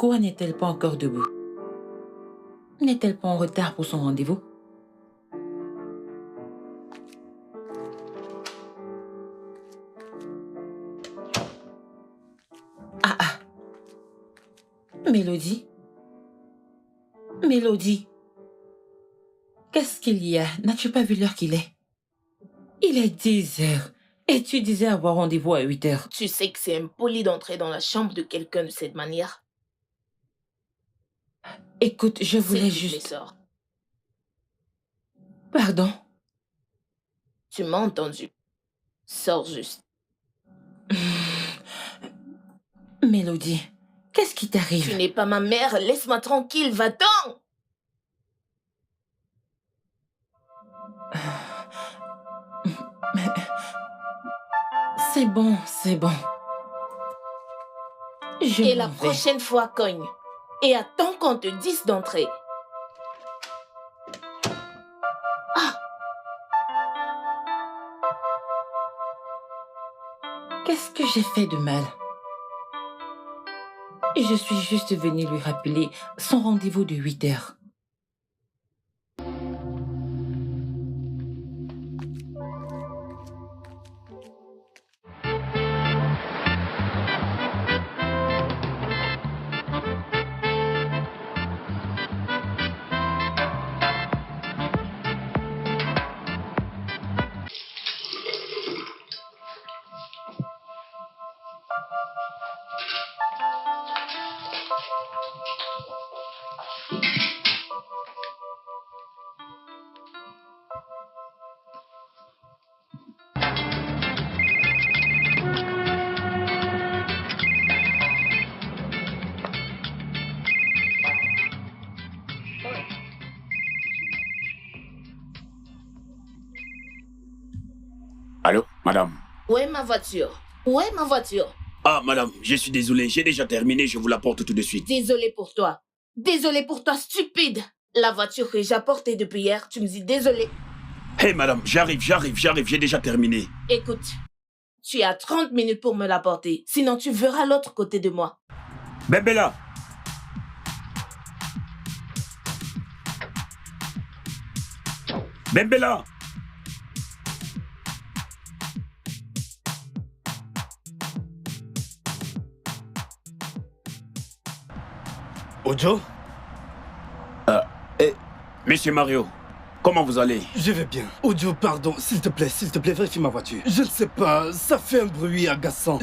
Pourquoi n'est-elle pas encore debout? N'est-elle pas en retard pour son rendez-vous? Ah ah! Mélodie? Mélodie? Qu'est-ce qu'il y a? N'as-tu pas vu l'heure qu'il est? Il est 10 heures. Et tu disais avoir rendez-vous à 8 heures. Tu sais que c'est impoli d'entrer dans la chambre de quelqu'un de cette manière. Écoute, je voulais S'il te plaît, juste... sors. Pardon? Tu m'as entendu. Sors juste. Mélodie, qu'est-ce qui t'arrive? Tu n'es pas ma mère, laisse-moi tranquille, va-t'en! C'est bon, c'est bon. Et la prochaine fois, cogne. Et attends qu'on te dise d'entrer. Ah! Qu'est-ce que j'ai fait de mal? Je suis juste venue lui rappeler son rendez-vous de 8 heures. Allô, madame? Où est ma voiture? Où est ma voiture? Ah, madame, je suis désolé, j'ai déjà terminé, je vous l'apporte tout de suite. Désolé pour toi. Désolé pour toi, stupide. La voiture que j'ai apportée depuis hier, tu me dis désolé. Hé, madame, j'arrive, j'ai déjà terminé. Écoute, tu as 30 minutes pour me l'apporter, sinon tu verras l'autre côté de moi. Bembella! Bembella! Ojo? Monsieur Mario, comment vous allez? Je vais bien. Ojo, pardon, s'il te plaît, vérifie ma voiture. Je ne sais pas, ça fait un bruit agaçant.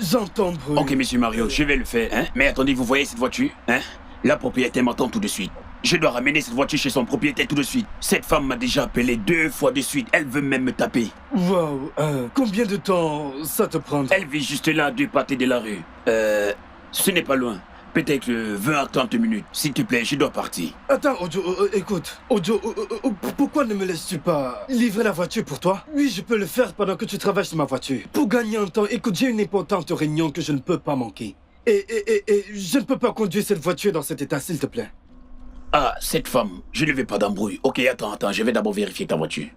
J'entends le bruit. Ok, monsieur Mario, je vais le faire, hein? Mais attendez, vous voyez cette voiture, hein? La propriétaire m'attend tout de suite. Je dois ramener cette voiture chez son propriétaire tout de suite. Cette femme m'a déjà appelé 2 fois de suite. Elle veut même me taper. Waouh, combien de temps ça te prend? Elle vit juste là, à 2 pâtés de la rue. Ce n'est pas loin. Peut-être 20 à 30 minutes. S'il te plaît, je dois partir. Attends, Ojo, écoute. Ojo, pourquoi ne me laisses-tu pas livrer la voiture pour toi? Oui, je peux le faire pendant que tu travailles sur ma voiture. Pour gagner un temps, écoute, j'ai une importante réunion que je ne peux pas manquer. Et je ne peux pas conduire cette voiture dans cet état, s'il te plaît. Ah, cette femme, je ne veux pas d'embrouille. Ok, attends, je vais d'abord vérifier ta voiture.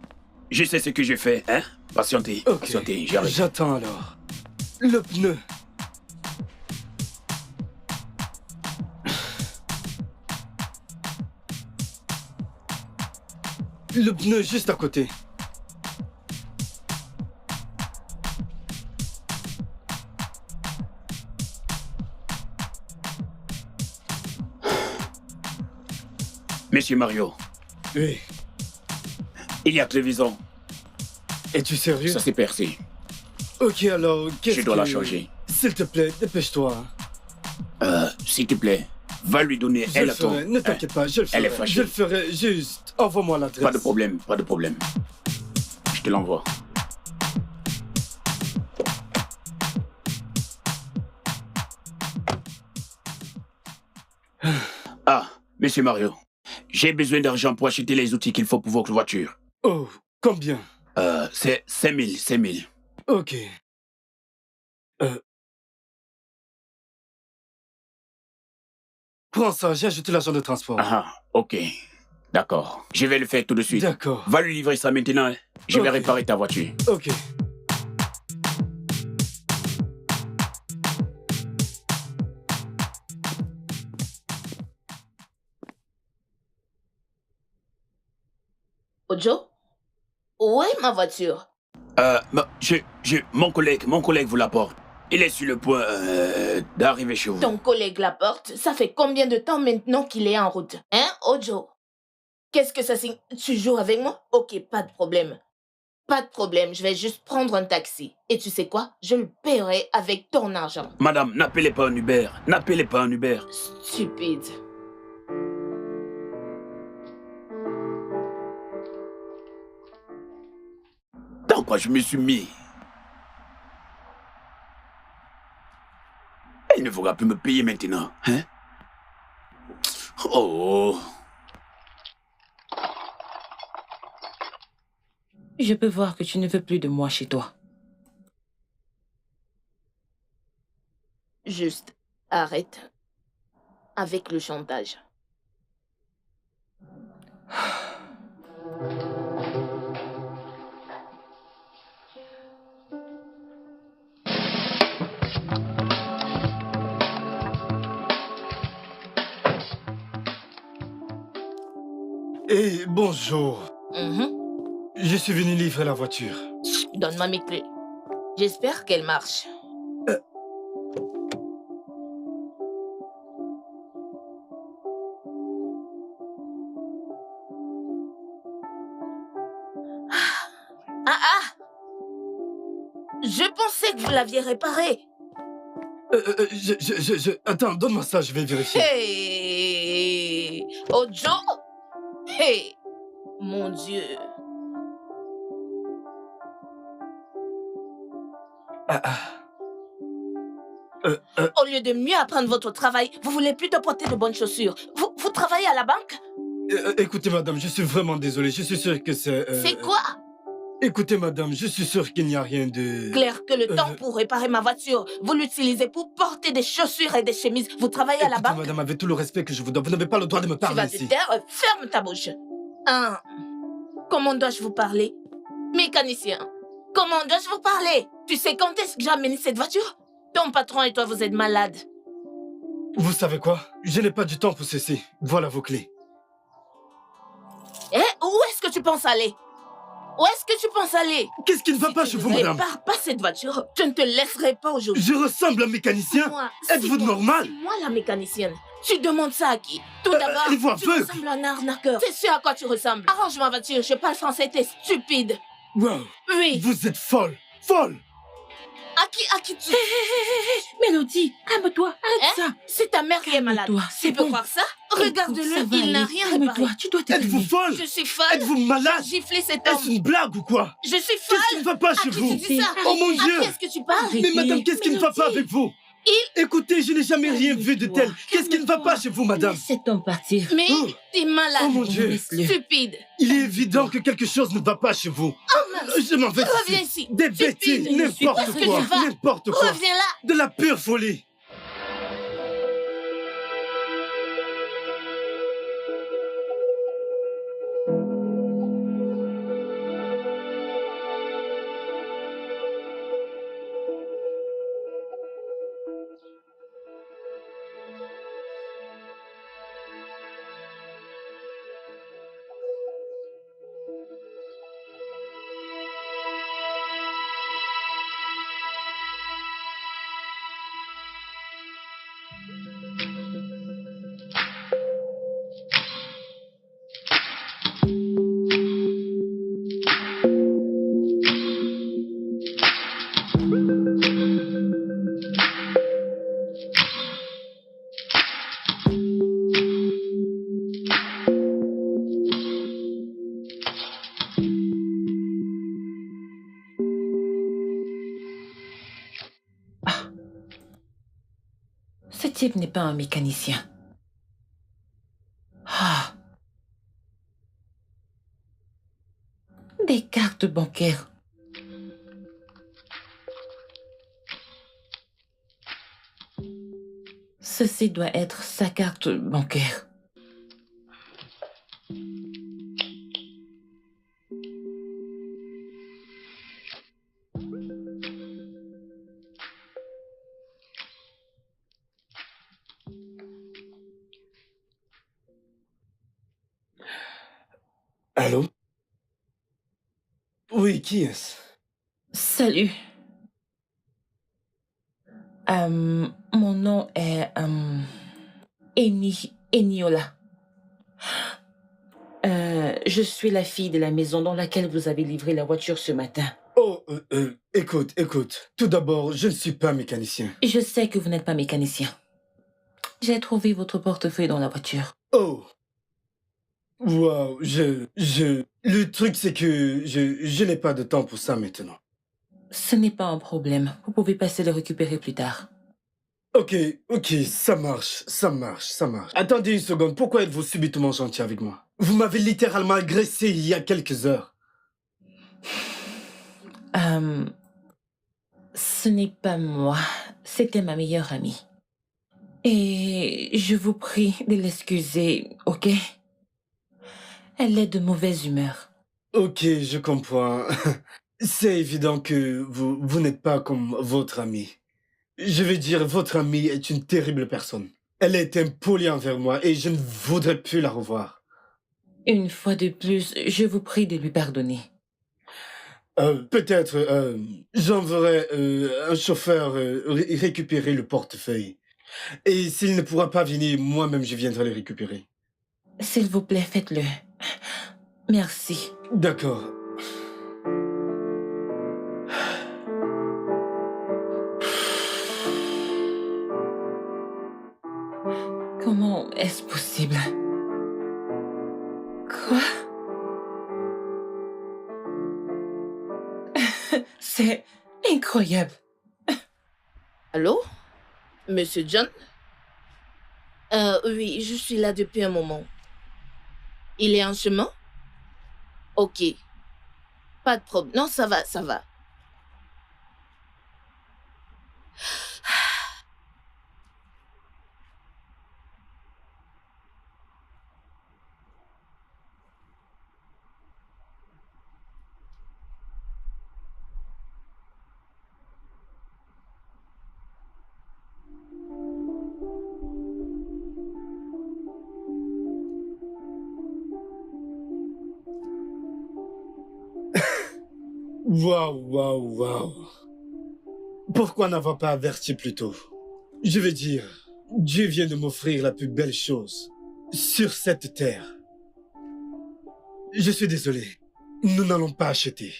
Je sais ce que je fais, hein? Patientez, Ok, patientez, j'arrive. j'attends alors. Le pneu. Le pneu juste à côté. Monsieur Mario, Oui. il y a Trevisan. Es-tu sérieux? Ça s'est percé. Ok, alors, qu'est-ce Je dois que... la changer. S'il te plaît, dépêche-toi. S'il te plaît, va lui donner, Je elle le attend. ferai, ne t'inquiète pas, je le ferai. Elle est fâchée. Je le ferai, juste. Envoie-moi l'adresse. Pas de problème, pas de problème. Je te l'envoie. Ah, monsieur Mario, j'ai besoin d'argent pour acheter les outils qu'il faut pour votre voiture. Oh, combien? C'est 5 000. Ok. Prends ça, j'ai ajouté l'argent de transport. Ah, ok. D'accord. Je vais le faire tout de suite. D'accord. Va lui livrer ça maintenant. Hein. Je vais Ok. réparer ta voiture. Ok. Ojo, où est ma voiture? Mon collègue vous l'apporte. Il est sur le point d'arriver chez vous. Ton collègue la porte, ça fait combien de temps maintenant qu'il est en route? Hein, Ojo? Qu'est-ce que ça signifie? Tu joues avec moi? Ok, pas de problème. Pas de problème, je vais juste prendre un taxi. Et tu sais quoi? Je le paierai avec ton argent. Madame, n'appelez pas un Uber. N'appelez pas un Uber. Stupide. Dans quoi je me suis mis? Elle ne voudra plus me payer maintenant, hein? Oh. Je peux voir que tu ne veux plus de moi chez toi. Juste, arrête. Avec le chantage. Eh, bonjour. Mhm. Je suis venu livrer la voiture. Donne-moi mes clés. J'espère qu'elle marche. Ah! Je pensais que vous l'aviez réparée. Attends, donne-moi ça, je vais vérifier. Hey! Ojo! Hey! Mon Dieu. Ah, ah. Au lieu de mieux apprendre votre travail, vous voulez plutôt porter de bonnes chaussures. Vous travaillez à la banque? Écoutez, madame, je suis vraiment désolé. Je suis sûr que c'est... C'est quoi? Écoutez, madame, je suis sûr qu'il n'y a rien de... Clair que le temps pour réparer ma voiture, vous l'utilisez pour porter des chaussures et des chemises. Vous travaillez à la Écoutez, banque? madame, avec tout le respect que je vous donne, vous n'avez pas le droit de me Tu parler vas te ici. taire, ferme ta bouche. Hein? Comment dois-je vous parler? Mécanicien, comment dois-je vous parler? Tu sais quand est-ce que j'ai amené cette voiture? Ton patron et toi, vous êtes malades. Vous savez quoi? Je n'ai pas du temps pour ceci. Voilà vos clés. Eh, où est-ce que tu penses aller? Où est-ce que tu penses aller? Qu'est-ce qui ne va Si pas tu chez ne vous, madame? répares pas cette voiture, je ne te laisserai pas aujourd'hui. Je ressemble à un mécanicien? Êtes-vous normal? C'est moi la mécanicienne. Tu demandes ça à qui? Tout d'abord, elle vous tu aveugle. ressembles à un arnaqueur. C'est sûr à quoi tu ressembles. Arrange ma voiture, je parle français, t'es stupide. Wow. Oui. Vous êtes folle. Folle. À qui tu... Mélodie, calme-toi, arrête ça. C'est ta mère qui est malade. Calme-toi, c'est Tu peux bon. croire ça? Écoute, Regarde-le, ça va il n'a aller. rien réparé. Calme-toi, tu dois te Êtes-vous calmer. folle? Je suis folle. Êtes-vous malade? J'ai giflé cet Est-ce homme. une blague ou quoi? Je suis Qu'est-ce qui folle. ne va pas À chez qui vous? tu dis ça? Oh mon À Dieu! qui est-ce que tu parles? Mais madame, qu'est-ce qui ne va pas avec vous? Écoutez, je n'ai jamais rien vu de tel. Qu'est-ce qui ne va pas chez vous, madame? Laisse cet homme partir. Mais Oh. t'es malade. Oh mon Dieu! Laisse-le. Stupide. Il est évident que quelque chose ne va pas chez vous. Je m'en vais Reviens d'ici. ici. Des bêtises, Stupide. n'importe Où est-ce que quoi, tu vas? n'importe quoi. Reviens là. De la pure folie. Ce type n'est pas un mécanicien. Ah. Des cartes bancaires. Ceci doit être sa carte bancaire. Allô? Oui, qui est-ce? Salut. Mon nom est Eniola. Je suis la fille de la maison dans laquelle vous avez livré la voiture ce matin. Oh, écoute. Tout d'abord, je ne suis pas mécanicien. Je sais que vous n'êtes pas mécanicien. J'ai trouvé votre portefeuille dans la voiture. Oh. Wow, Le truc, c'est que je n'ai pas de temps pour ça maintenant. Ce n'est pas un problème. Vous pouvez passer le récupérer plus tard. Ok, ça marche. Attendez une seconde, pourquoi êtes-vous subitement gentil avec moi? Vous m'avez littéralement agressé il y a quelques heures. Ce n'est pas moi. C'était ma meilleure amie. Et je vous prie de l'excuser, ok? Elle est de mauvaise humeur. Ok, je comprends. C'est évident que vous n'êtes pas comme votre amie. Je veux dire, votre amie est une terrible personne. Elle est impolie envers moi et je ne voudrais plus la revoir. Une fois de plus, je vous prie de lui pardonner. Peut-être j'enverrai un chauffeur récupérer le portefeuille. Et s'il ne pourra pas venir, moi-même je viendrai le récupérer. S'il vous plaît, faites-le. Merci. D'accord. Comment est-ce possible? Quoi? C'est incroyable. Allô? Monsieur John? Oui, je suis là depuis un moment. Il est en chemin? Ok. Pas de problème. Non, ça va. Waouh. Pourquoi n'avoir pas averti plus tôt? Je veux dire, Dieu vient de m'offrir la plus belle chose sur cette terre. Je suis désolé. Nous n'allons pas acheter.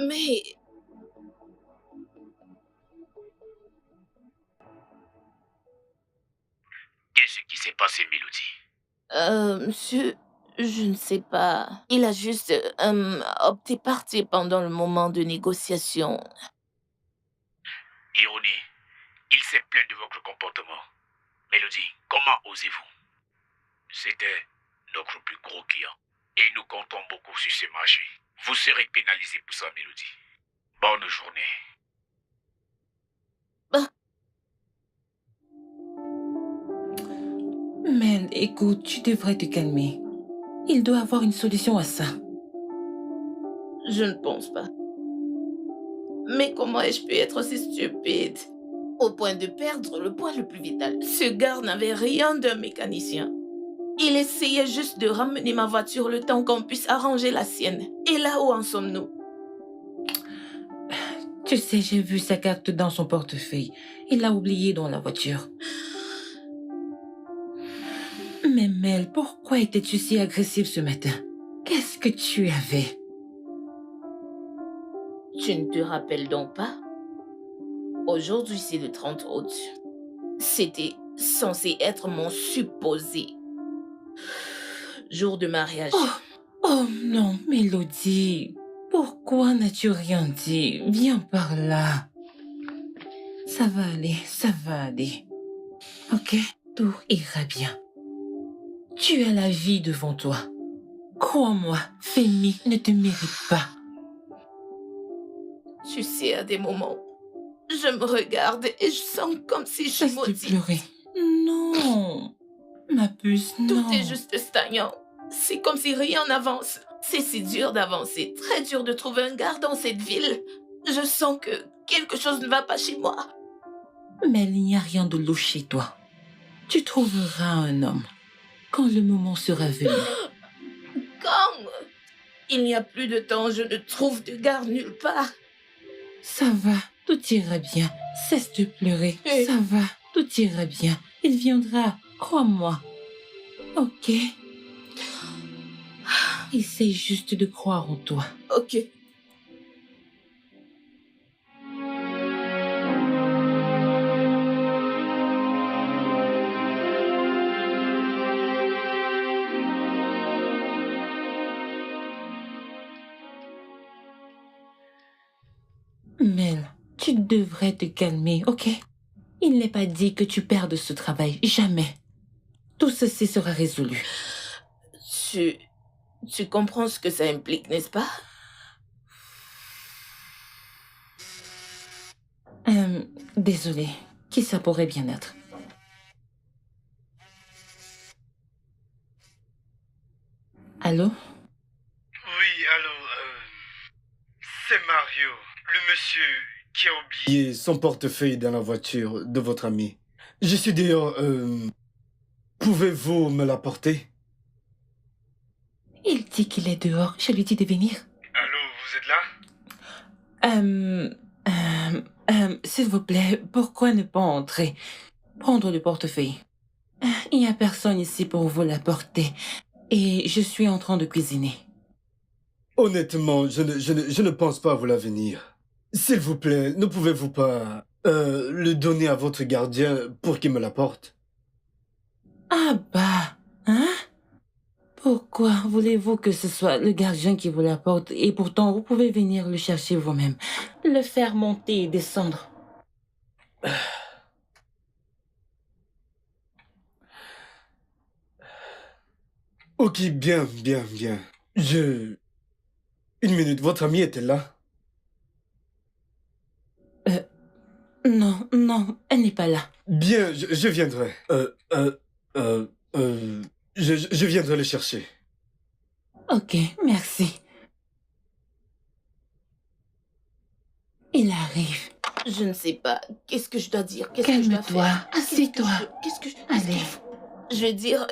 Mais... Qu'est-ce qui s'est passé, Mélodie? Monsieur, je ne sais pas. Il a juste opté partir pendant le moment de négociation. Ironie, il s'est plaint de votre comportement. Mélodie, comment osez-vous? C'était notre plus gros client. Et nous comptons beaucoup sur ce marché. Vous serez pénalisé pour ça, Mélodie. Bonne journée. Man, écoute, tu devrais te calmer. Il doit avoir une solution à ça. Je ne pense pas. Mais comment ai-je pu être aussi stupide? Au point de perdre le point le plus vital. Ce gars n'avait rien d'un mécanicien. Il essayait juste de ramener ma voiture le temps qu'on puisse arranger la sienne. Et là, où en sommes-nous? Tu sais, j'ai vu sa carte dans son portefeuille. Il l'a oubliée dans la voiture. Mais Mel, pourquoi étais-tu si agressive ce matin? Qu'est-ce que tu avais? Tu ne te rappelles donc pas? Aujourd'hui, c'est le 30 août. C'était censé être mon supposé jour de mariage. Oh non, Mélodie. Pourquoi n'as-tu rien dit? Viens par là. Ça va aller. Ok? Tout ira bien. Tu as la vie devant toi. Crois-moi, Femi ne te mérite pas. Tu sais, à des moments, je me regarde et je sens comme si je Cesse de maudis. pleurer. Non. ma puce, non. Tout est juste stagnant. C'est comme si rien n'avance. C'est si dur d'avancer, très dur de trouver un gars dans cette ville. Je sens que quelque chose ne va pas chez moi. Mais il n'y a rien de louche chez toi. Tu trouveras un homme quand le moment sera venu. Quand il n'y a plus de temps, je ne trouve de gars nulle part. Ça va, tout ira bien. Cesse de pleurer. Oui. Ça va, tout ira bien. Il viendra, crois-moi. Ok? Essaye juste de croire en toi. Ok. Mel, tu devrais te calmer, ok? Il n'est pas dit que tu perdes ce travail. Jamais. Tout ceci sera résolu. Tu comprends ce que ça implique, n'est-ce pas? Désolée. Qui ça pourrait bien être? Allô? Oui, allô, c'est Mario, le monsieur qui a oublié son portefeuille dans la voiture de votre ami. Je suis dehors, pouvez-vous me l'apporter? Il dit qu'il est dehors. Je lui dis de venir. Allô, vous êtes là? S'il vous plaît, pourquoi ne pas entrer? Prendre le portefeuille. Il n'y a personne ici pour vous l'apporter. Et je suis en train de cuisiner. Honnêtement, je ne pense pas vous l'avenir. S'il vous plaît, ne pouvez-vous pas le donner à votre gardien pour qu'il me l'apporte? Ah bah, hein? Pourquoi voulez-vous que ce soit le gardien qui vous l'apporte et pourtant vous pouvez venir le chercher vous-même, le faire monter et descendre? Ok, bien. Une minute, votre ami était là? Non, elle n'est pas là. Bien, je viendrai. Je viendrai le chercher. Ok, merci. Il arrive. Je ne sais pas. Qu'est-ce que je dois dire? Qu'est-ce que je dois Calme-toi, faire? assieds-toi. Qu'est-ce que je... Allez. Je vais dire...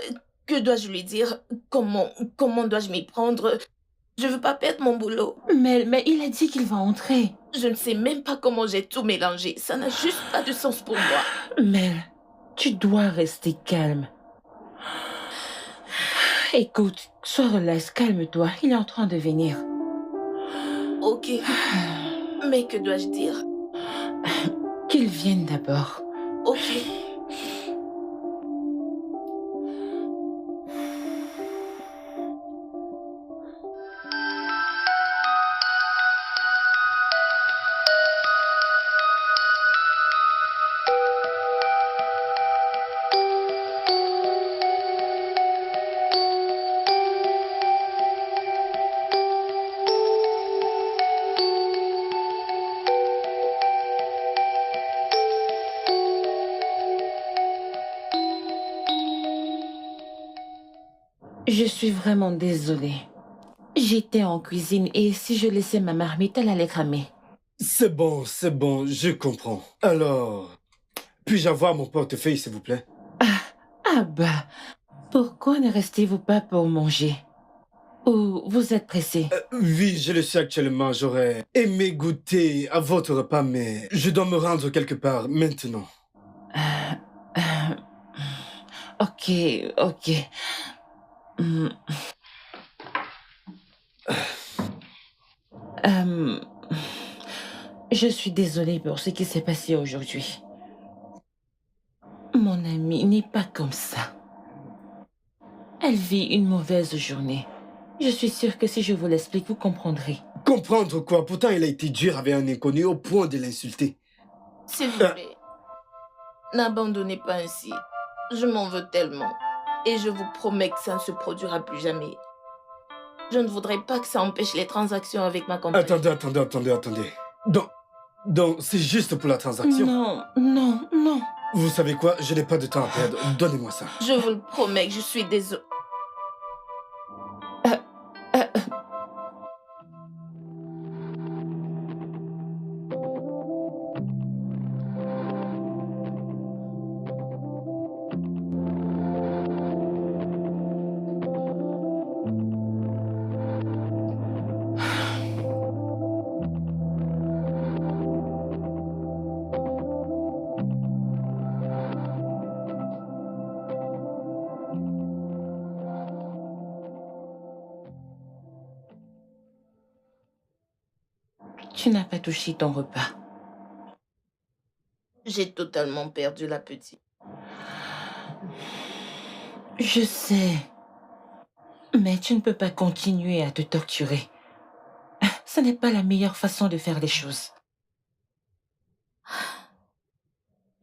Que dois-je lui dire? Comment dois-je m'y prendre? Je veux pas perdre mon boulot. Mais il a dit qu'il va entrer. Je ne sais même pas comment j'ai tout mélangé. Ça n'a juste pas de sens pour moi. Mel, tu dois rester calme. Écoute, sois relax, calme-toi. Il est en train de venir. Ok. Mais que dois-je dire? Qu'il vienne d'abord. Ok. Je suis vraiment désolée. J'étais en cuisine et si je laissais ma marmite, elle allait cramer. C'est bon, je comprends. Alors, puis-je avoir mon portefeuille, s'il vous plaît? Ah bah, pourquoi ne restez-vous pas pour manger? Ou vous êtes pressé? Oui, je le sais actuellement. J'aurais aimé goûter à votre repas, mais je dois me rendre quelque part maintenant. Ok. Hmm. Je suis désolée pour ce qui s'est passé aujourd'hui. Mon amie n'est pas comme ça. Elle vit une mauvaise journée. Je suis sûre que si je vous l'explique, vous comprendrez. Comprendre quoi? Pourtant, il a été dur avec un inconnu au point de l'insulter. S'il vous plaît. N'abandonnez pas ainsi. Je m'en veux tellement. Et je vous promets que ça ne se produira plus jamais. Je ne voudrais pas que ça empêche les transactions avec ma compagnie. Attendez. Donc, c'est juste pour la transaction? Non. Vous savez quoi? Je n'ai pas de temps à perdre. Donnez-moi ça. Je vous le promets que je suis désolée. Tu n'as pas touché ton repas. J'ai totalement perdu l'appétit. Je sais. Mais tu ne peux pas continuer à te torturer. Ce n'est pas la meilleure façon de faire les choses.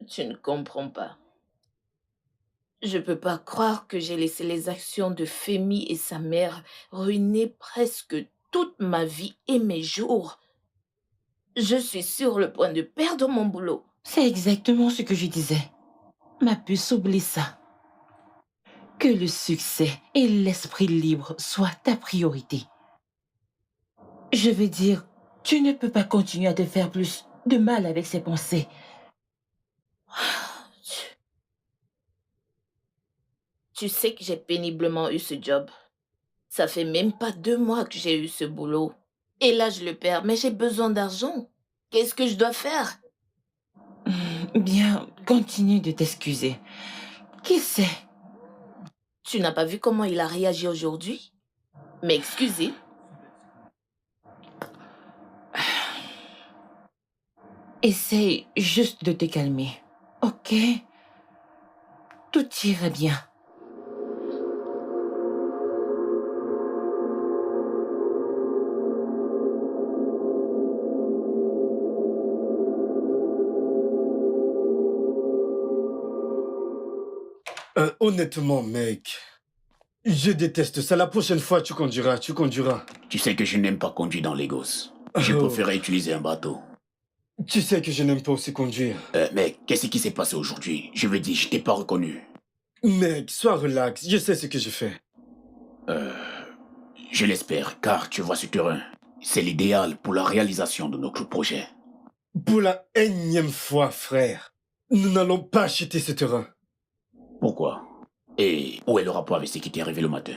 Tu ne comprends pas. Je peux pas croire que j'ai laissé les actions de Femi et sa mère ruiner presque toute ma vie et mes jours. Je suis sur le point de perdre mon boulot. C'est exactement ce que je disais. Ma puce, oublie ça. Que le succès et l'esprit libre soient ta priorité. Je veux dire, tu ne peux pas continuer à te faire plus de mal avec ces pensées. Tu sais que j'ai péniblement eu ce job. Ça fait même pas 2 mois que j'ai eu ce boulot. Et là, je le perds, mais j'ai besoin d'argent. Qu'est-ce que je dois faire? Bien, continue de t'excuser. Qui sait? Tu n'as pas vu comment il a réagi aujourd'hui? M'excuser? Essaye juste de te calmer, ok? Tout ira bien. Honnêtement, mec, je déteste ça. La prochaine fois, tu conduiras, tu conduiras. Tu sais que je n'aime pas conduire dans les gosses. Je Oh. préférais utiliser un bateau. Tu sais que je n'aime pas aussi conduire. Mec, qu'est-ce qui s'est passé aujourd'hui? Je veux dire, je t'ai pas reconnu. Mec, sois relax, je sais ce que je fais. Je l'espère, car tu vois ce terrain. C'est l'idéal pour la réalisation de notre projet. Pour la énième fois, frère, nous n'allons pas acheter ce terrain. Pourquoi? Et où est le rapport avec ce qui t'est arrivé le matin?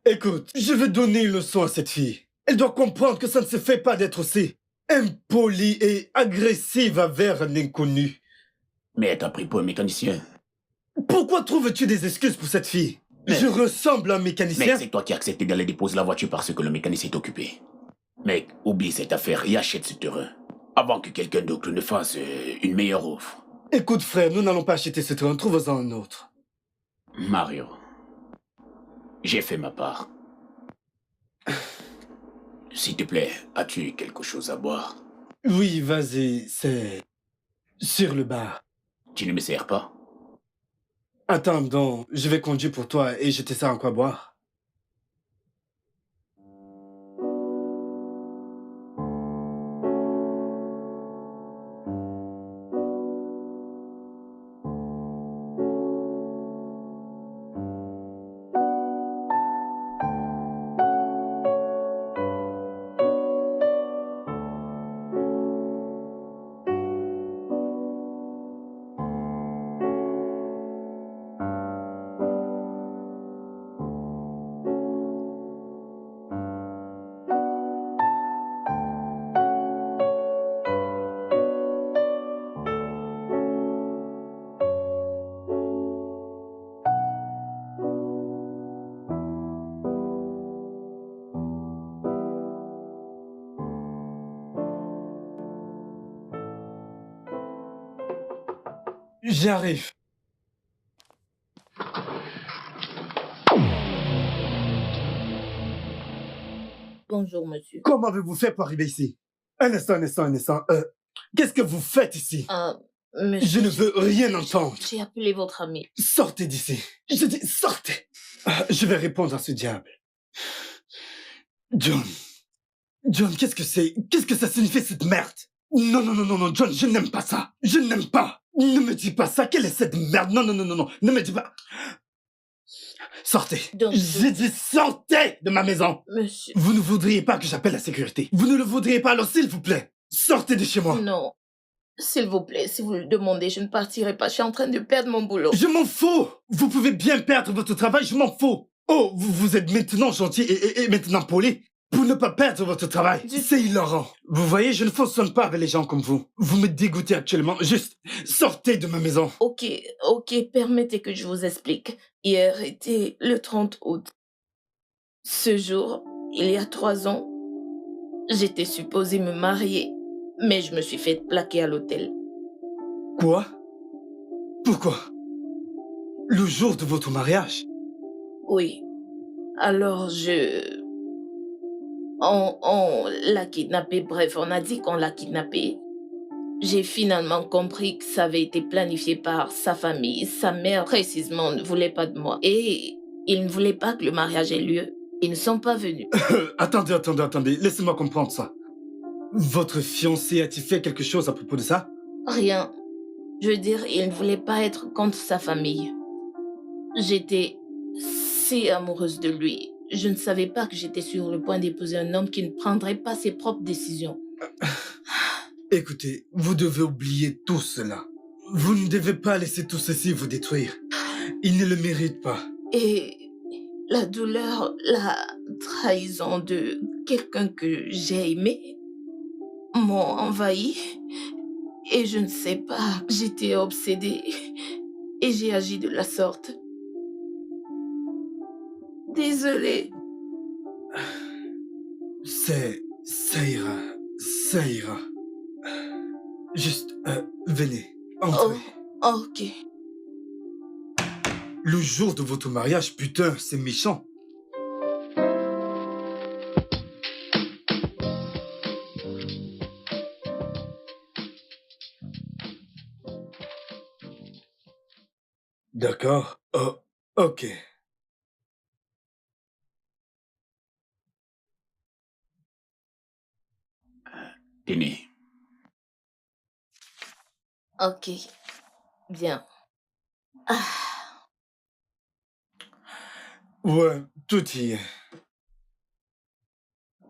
Écoute, je vais donner une leçon à cette fille. Elle doit comprendre que ça ne se fait pas d'être aussi impolie et agressive envers un inconnu. Mais elle t'a pris pour un mécanicien. Pourquoi trouves-tu des excuses pour cette fille? Mais- Je ressemble à un Mec, mécanicien? c'est toi qui as accepté d'aller déposer la voiture parce que le mécanicien est occupé. Mec, oublie cette affaire et achète ce terrain. Avant que quelqu'un d'autre ne fasse une meilleure offre. Écoute, frère, nous n'allons pas acheter ce terrain, trouve-en un autre. Mario, j'ai fait ma part. S'il te plaît, as-tu quelque chose à boire? Oui, vas-y, c'est sur le bar. Tu ne me sers pas? Attends donc, je vais conduire pour toi et je te sers en quoi boire. J'arrive. Bonjour, monsieur. Comment avez-vous fait pour arriver ici? Un instant. Qu'est-ce que vous faites ici? Monsieur, Je ne veux rien entendre. j'ai appelé votre ami. Sortez d'ici. Je dis, sortez. Je vais répondre à ce diable. John. John, qu'est-ce que c'est? Qu'est-ce que ça signifie cette merde? Non, John, je n'aime pas ça. Je n'aime pas. Ne me dis pas ça, quelle est cette merde? Non, non, non, non, non, ne me dis pas. Sortez. Donc, J'ai dit sortez de ma maison. monsieur... Vous ne voudriez pas que j'appelle la sécurité. Vous ne le voudriez pas, alors s'il vous plaît, sortez de chez moi. Non. S'il vous plaît, si vous le demandez, je ne partirai pas. Je suis en train de perdre mon boulot. Je m'en fous. Vous pouvez bien perdre votre travail, je m'en fous. Oh, vous êtes maintenant gentil et maintenant poli pour ne pas perdre votre travail. C'est hilarant. Vous voyez, je ne fonctionne pas avec les gens comme vous. Vous me dégoûtez actuellement. Juste, sortez de ma maison. Ok, permettez que je vous explique. Hier était le 30 août. Ce jour, il y a 3 ans, j'étais supposée me marier, mais je me suis fait plaquer à l'hôtel. Quoi? Pourquoi? Le jour de votre mariage? Oui. Alors on l'a kidnappée, bref, on a dit qu'on l'a kidnappée. J'ai finalement compris que ça avait été planifié par sa famille. Sa mère, précisément, ne voulait pas de moi. Et ils ne voulaient pas que le mariage ait lieu. Ils ne sont pas venus. Attendez. Laissez-moi comprendre ça. Votre fiancé a-t-il fait quelque chose à propos de ça? Rien. Je veux dire, il ne voulait pas être contre sa famille. J'étais si amoureuse de lui. Je ne savais pas que j'étais sur le point d'épouser un homme qui ne prendrait pas ses propres décisions. Écoutez, vous devez oublier tout cela. Vous ne devez pas laisser tout ceci vous détruire. Il ne le mérite pas. Et la douleur, la trahison de quelqu'un que j'ai aimé m'ont envahi. Et je ne sais pas, j'étais obsédée et j'ai agi de la sorte. Désolée. Ça ira. Juste, venez, entrez. Oh, ok. Le jour de votre mariage, putain, c'est méchant. D'accord. Oh, ok. Tenez. Ok. Bien. Ah, Ouais, tout y est.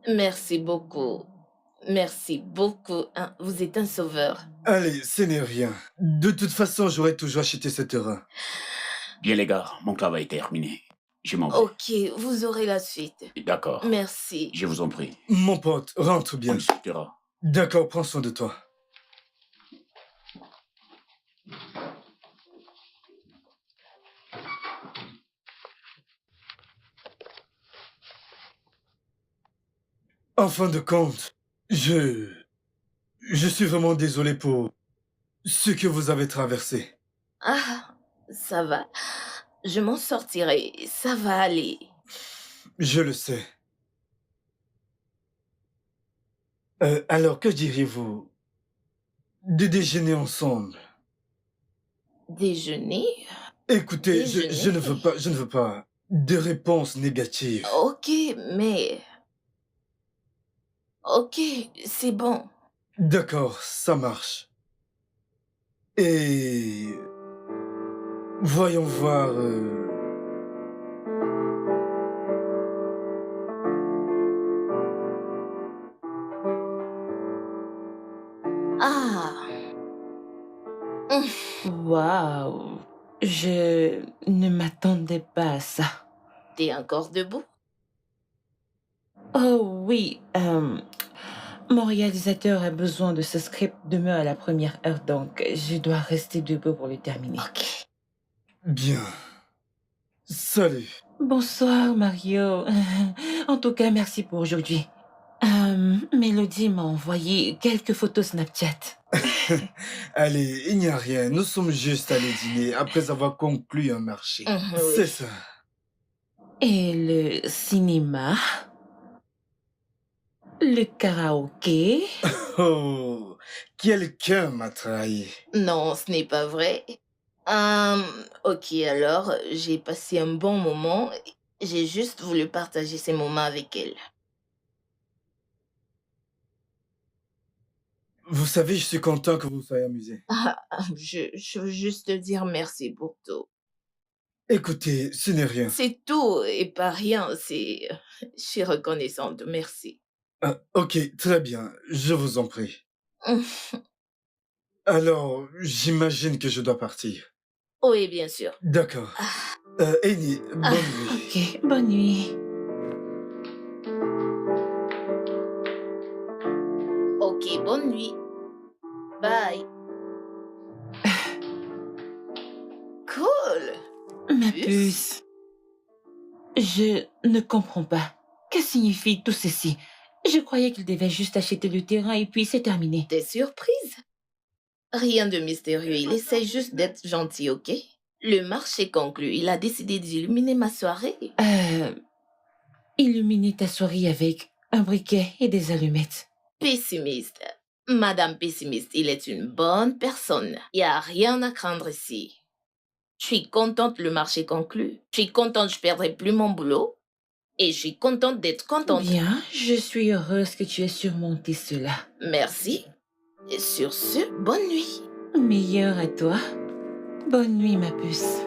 merci beaucoup. Merci beaucoup. Hein. Vous êtes un sauveur. Allez, ce n'est rien. De toute façon, j'aurais toujours acheté ce terrain. Bien les gars, mon travail est terminé. Je m'en vais. Ok, vous aurez la suite. D'accord. Merci. Je vous en prie. Mon pote, rentre On bien. discutera. D'accord, prends soin de toi. En fin de compte, je suis vraiment désolé pour ce que vous avez traversé. Ah, ça va. Je m'en sortirai. Ça va aller. Je le sais. Alors, que diriez-vous de déjeuner ensemble? Déjeuner? Écoutez, je ne Déjeuner? veux pas de réponse négative. Ok, mais... Ok, c'est bon. D'accord, ça marche. Et voyons voir. Ah, Waouh, je ne m'attendais pas à ça. t'es encore debout? Oh oui, mon réalisateur a besoin de ce script demain à la première heure, donc je dois rester debout pour le terminer. Ok. Bien. Salut. Bonsoir Mario. En tout cas, merci pour aujourd'hui. Mélodie m'a envoyé quelques photos Snapchat. Allez, il n'y a rien. Nous sommes juste allés dîner après avoir conclu un marché. Oui. C'est ça. Et le cinéma, le karaoké. Oh, quelqu'un m'a trahi. Non, ce n'est pas vrai. Ok, alors, j'ai passé un bon moment. J'ai juste voulu partager ces moments avec elle. Vous savez, je suis content que vous soyez amusé. Je veux juste te dire merci pour tout. Écoutez, ce n'est rien. C'est tout et pas rien, je suis reconnaissante, merci. Ah, ok, très bien, je vous en prie. Alors, j'imagine que je dois partir. Oui, bien sûr. D'accord. Amy, bonne nuit. Ok, bonne nuit. Ok, bonne nuit. Bye. Cool. Ma Puce. puce, je ne comprends pas. Que signifie tout ceci? Je croyais qu'il devait juste acheter le terrain et puis c'est terminé. T'es surprise? Rien de mystérieux, il essaie juste d'être gentil, ok? Le marché conclu, il a décidé d'illuminer ma soirée. Illuminer ta soirée avec un briquet et des allumettes. Pessimiste. Madame Pessimiste, il est une bonne personne. Il n'y a rien à craindre ici. Je suis contente le marché conclu. Je suis contente je perdrai plus mon boulot. Et je suis contente d'être contente. Bien, je suis heureuse que tu aies surmonté cela. Merci. Et sur ce, bonne nuit. Meilleur à toi. Bonne nuit, ma puce.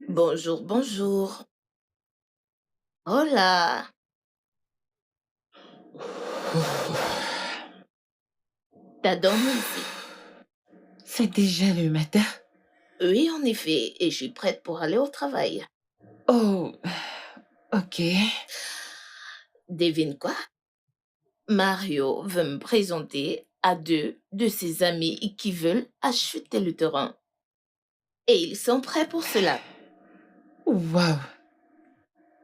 Bonjour, bonjour. Hola. T'as dormi ici? C'est déjà le matin. Oui, en effet, et je suis prête pour aller au travail. Oh, ok. Devine quoi? Mario veut me présenter à 2 de ses amis qui veulent acheter le terrain. Et ils sont prêts pour cela. Waouh.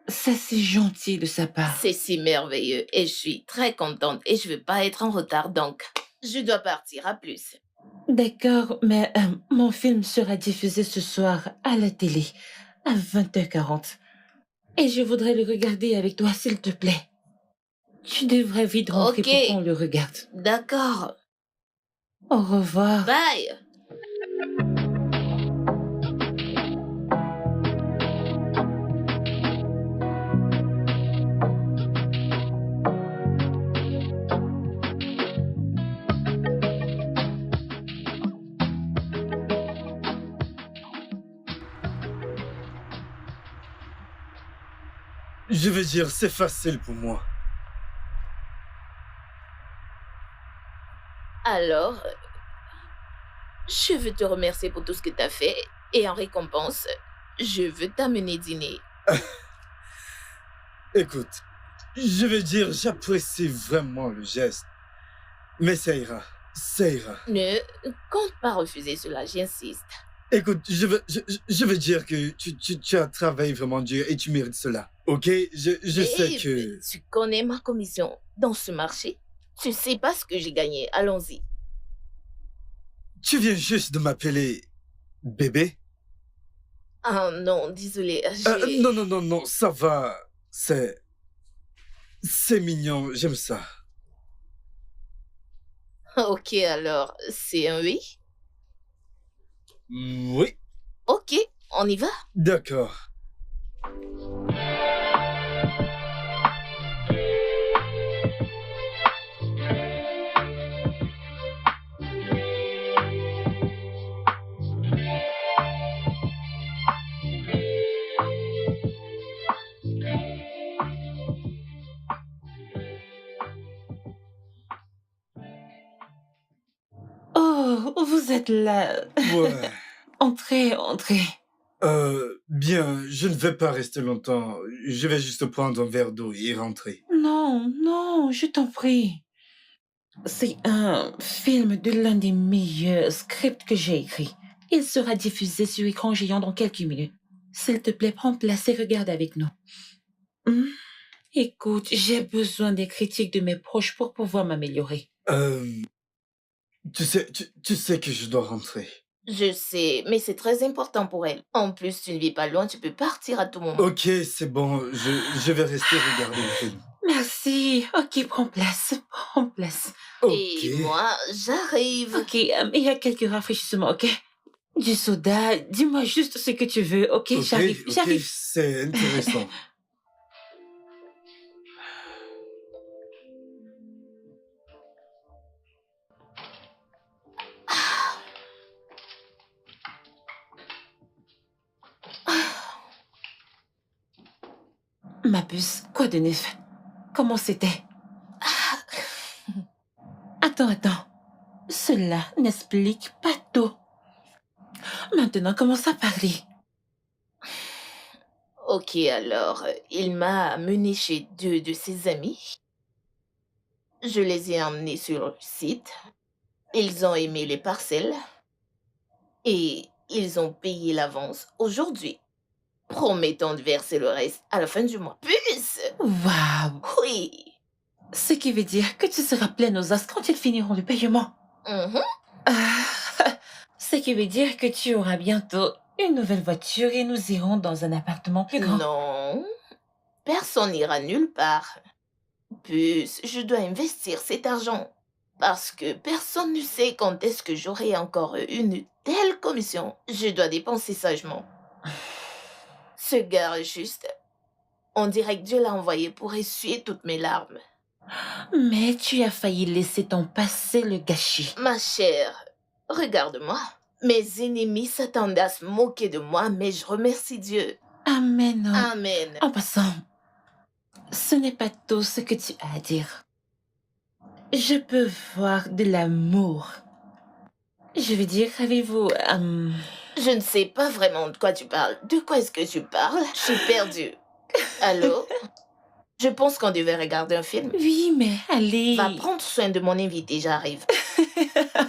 Ça, c'est gentil de sa part. C'est si merveilleux et je suis très contente et je veux pas être en retard donc je dois partir, à plus. D'accord, mais mon film sera diffusé ce soir à la télé à 20h40. Et je voudrais le regarder avec toi, s'il te plaît. Tu devrais vite rentrer Ok. pour qu'on le regarde. D'accord. Au revoir. Bye. Je veux dire, c'est facile pour moi. Alors, je veux te remercier pour tout ce que tu as fait et en récompense, je veux t'amener dîner. Écoute, je veux dire, j'apprécie vraiment le geste. Mais ça ira, ça ira. Ne compte pas refuser cela, j'insiste. Écoute, je veux dire que tu as travaillé vraiment dur et tu mérites cela. Ok? Je sais Et que... tu connais ma commission dans ce marché. Tu sais pas ce que j'ai gagné. Allons-y. Tu viens juste de m'appeler bébé? Ah non, désolé. Non, non, non, non, ça va. C'est mignon, j'aime ça. Ok, alors, c'est un oui? Oui, Ok, on y va. d'accord. Oh, vous êtes là. Ouais. Entrez, entrez. Bien, je ne vais pas rester longtemps. Je vais juste prendre un verre d'eau et rentrer. Non, non, je t'en prie. C'est un film de l'un des meilleurs scripts que j'ai écrit. Il sera diffusé sur écran géant dans quelques minutes. S'il te plaît, prends place et regarde avec nous. Écoute, j'ai besoin des critiques de mes proches pour pouvoir m'améliorer. Tu sais que je dois rentrer. Je sais, mais c'est très important pour elle. En plus, tu ne vis pas loin, tu peux partir à tout moment. Ok, c'est bon, je vais rester regarder le film. Merci. Ok, prends place. Prends place. Ok. Et moi, j'arrive. Ok, il y a quelques rafraîchissements, ok? Du soda, dis-moi juste ce que tu veux, ok? Ok, J'arrive, ok, j'arrive. c'est intéressant. Ma puce, quoi de neuf? Comment c'était? Attends. Cela n'explique pas tout. Maintenant, commence à parler. Ok, alors, il m'a amené chez 2 de ses amis. Je les ai emmenés sur le site. Ils ont aimé les parcelles. Et ils ont payé l'avance aujourd'hui, promettant de verser le reste à la fin du mois. Puce! Waouh! Oui. Ce qui veut dire que tu seras pleine aux as quand ils finiront le paiement. Mhm. Ah, ce qui veut dire que tu auras bientôt une nouvelle voiture et nous irons dans un appartement plus grand. Non, personne n'ira nulle part. Puce, je dois investir cet argent. Parce que personne ne sait quand est-ce que j'aurai encore une telle commission. Je dois dépenser sagement. Ce gars, juste, on dirait que Dieu l'a envoyé pour essuyer toutes mes larmes. Mais tu as failli laisser ton passé le gâcher. Ma chère, regarde-moi. Mes ennemis s'attendaient à se moquer de moi, mais je remercie Dieu. Amen. Amen. En passant, ce n'est pas tout ce que tu as à dire. Je peux voir de l'amour. Je veux dire, avez-vous... Je ne sais pas vraiment de quoi tu parles. De quoi est-ce que tu parles? Je suis perdue. Allô? Je pense qu'on devait regarder un film. Oui, mais allez... Va prendre soin de mon invité, j'arrive.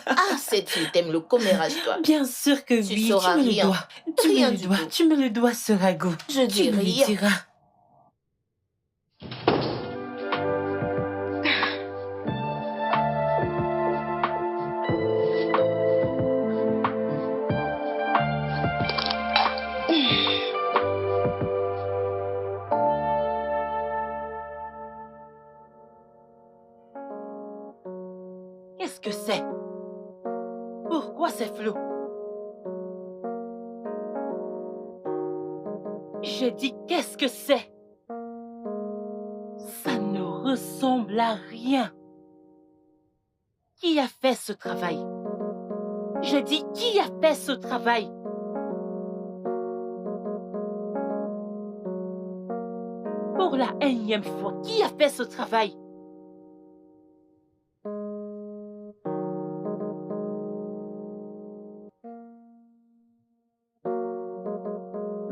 Ah, cette fille t'aime le commérage, toi. Bien sûr que Tu oui, sauras tu me le rien. dois. Tu Rien me le du dois, tout. tu me le dois, ce ragot. Je dis Tu me le rien. diras. Qu'est-ce que c'est? Pourquoi c'est flou? J'ai dit qu'est-ce que c'est? Ça ne ressemble à rien. Qui a fait ce travail? Je dis qui a fait ce travail? Pour la énième fois, qui a fait ce travail?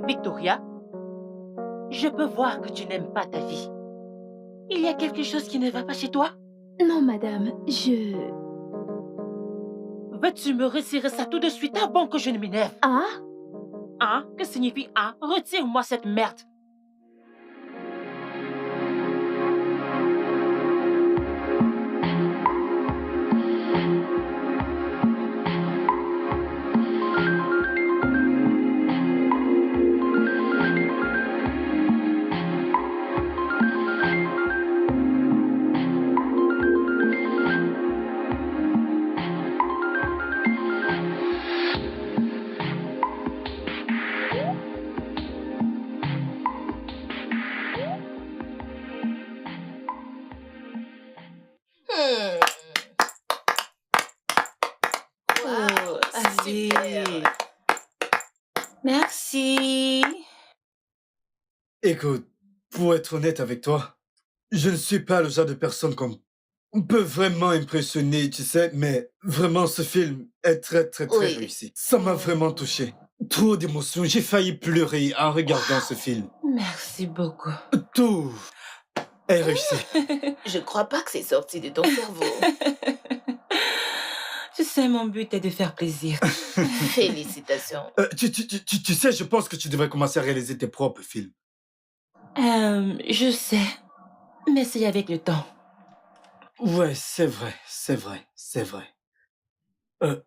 Victoria, je peux voir que tu n'aimes pas ta vie. Il y a quelque chose qui ne va pas chez toi? Non, madame, Veux-tu me retirer ça tout de suite avant que je ne m'énerve? Ah? Hein? Que signifie hein? Retire-moi cette merde. Hmm. Wow, allez. super. Merci. Écoute, pour être honnête avec toi, je ne suis pas le genre de personne qu'on peut vraiment impressionner, tu sais, mais vraiment ce film est très Oui. réussi. Ça m'a vraiment touché. Trop d'émotions, j'ai failli pleurer en regardant ce film. Merci beaucoup. Tout est réussi. Je crois pas que c'est sorti de ton cerveau. Tu sais, mon but est de faire plaisir. Félicitations. Tu sais, je pense que tu devrais commencer à réaliser tes propres films. Je sais. mais c'est avec le temps. Ouais, c'est vrai, c'est vrai, c'est vrai. Euh,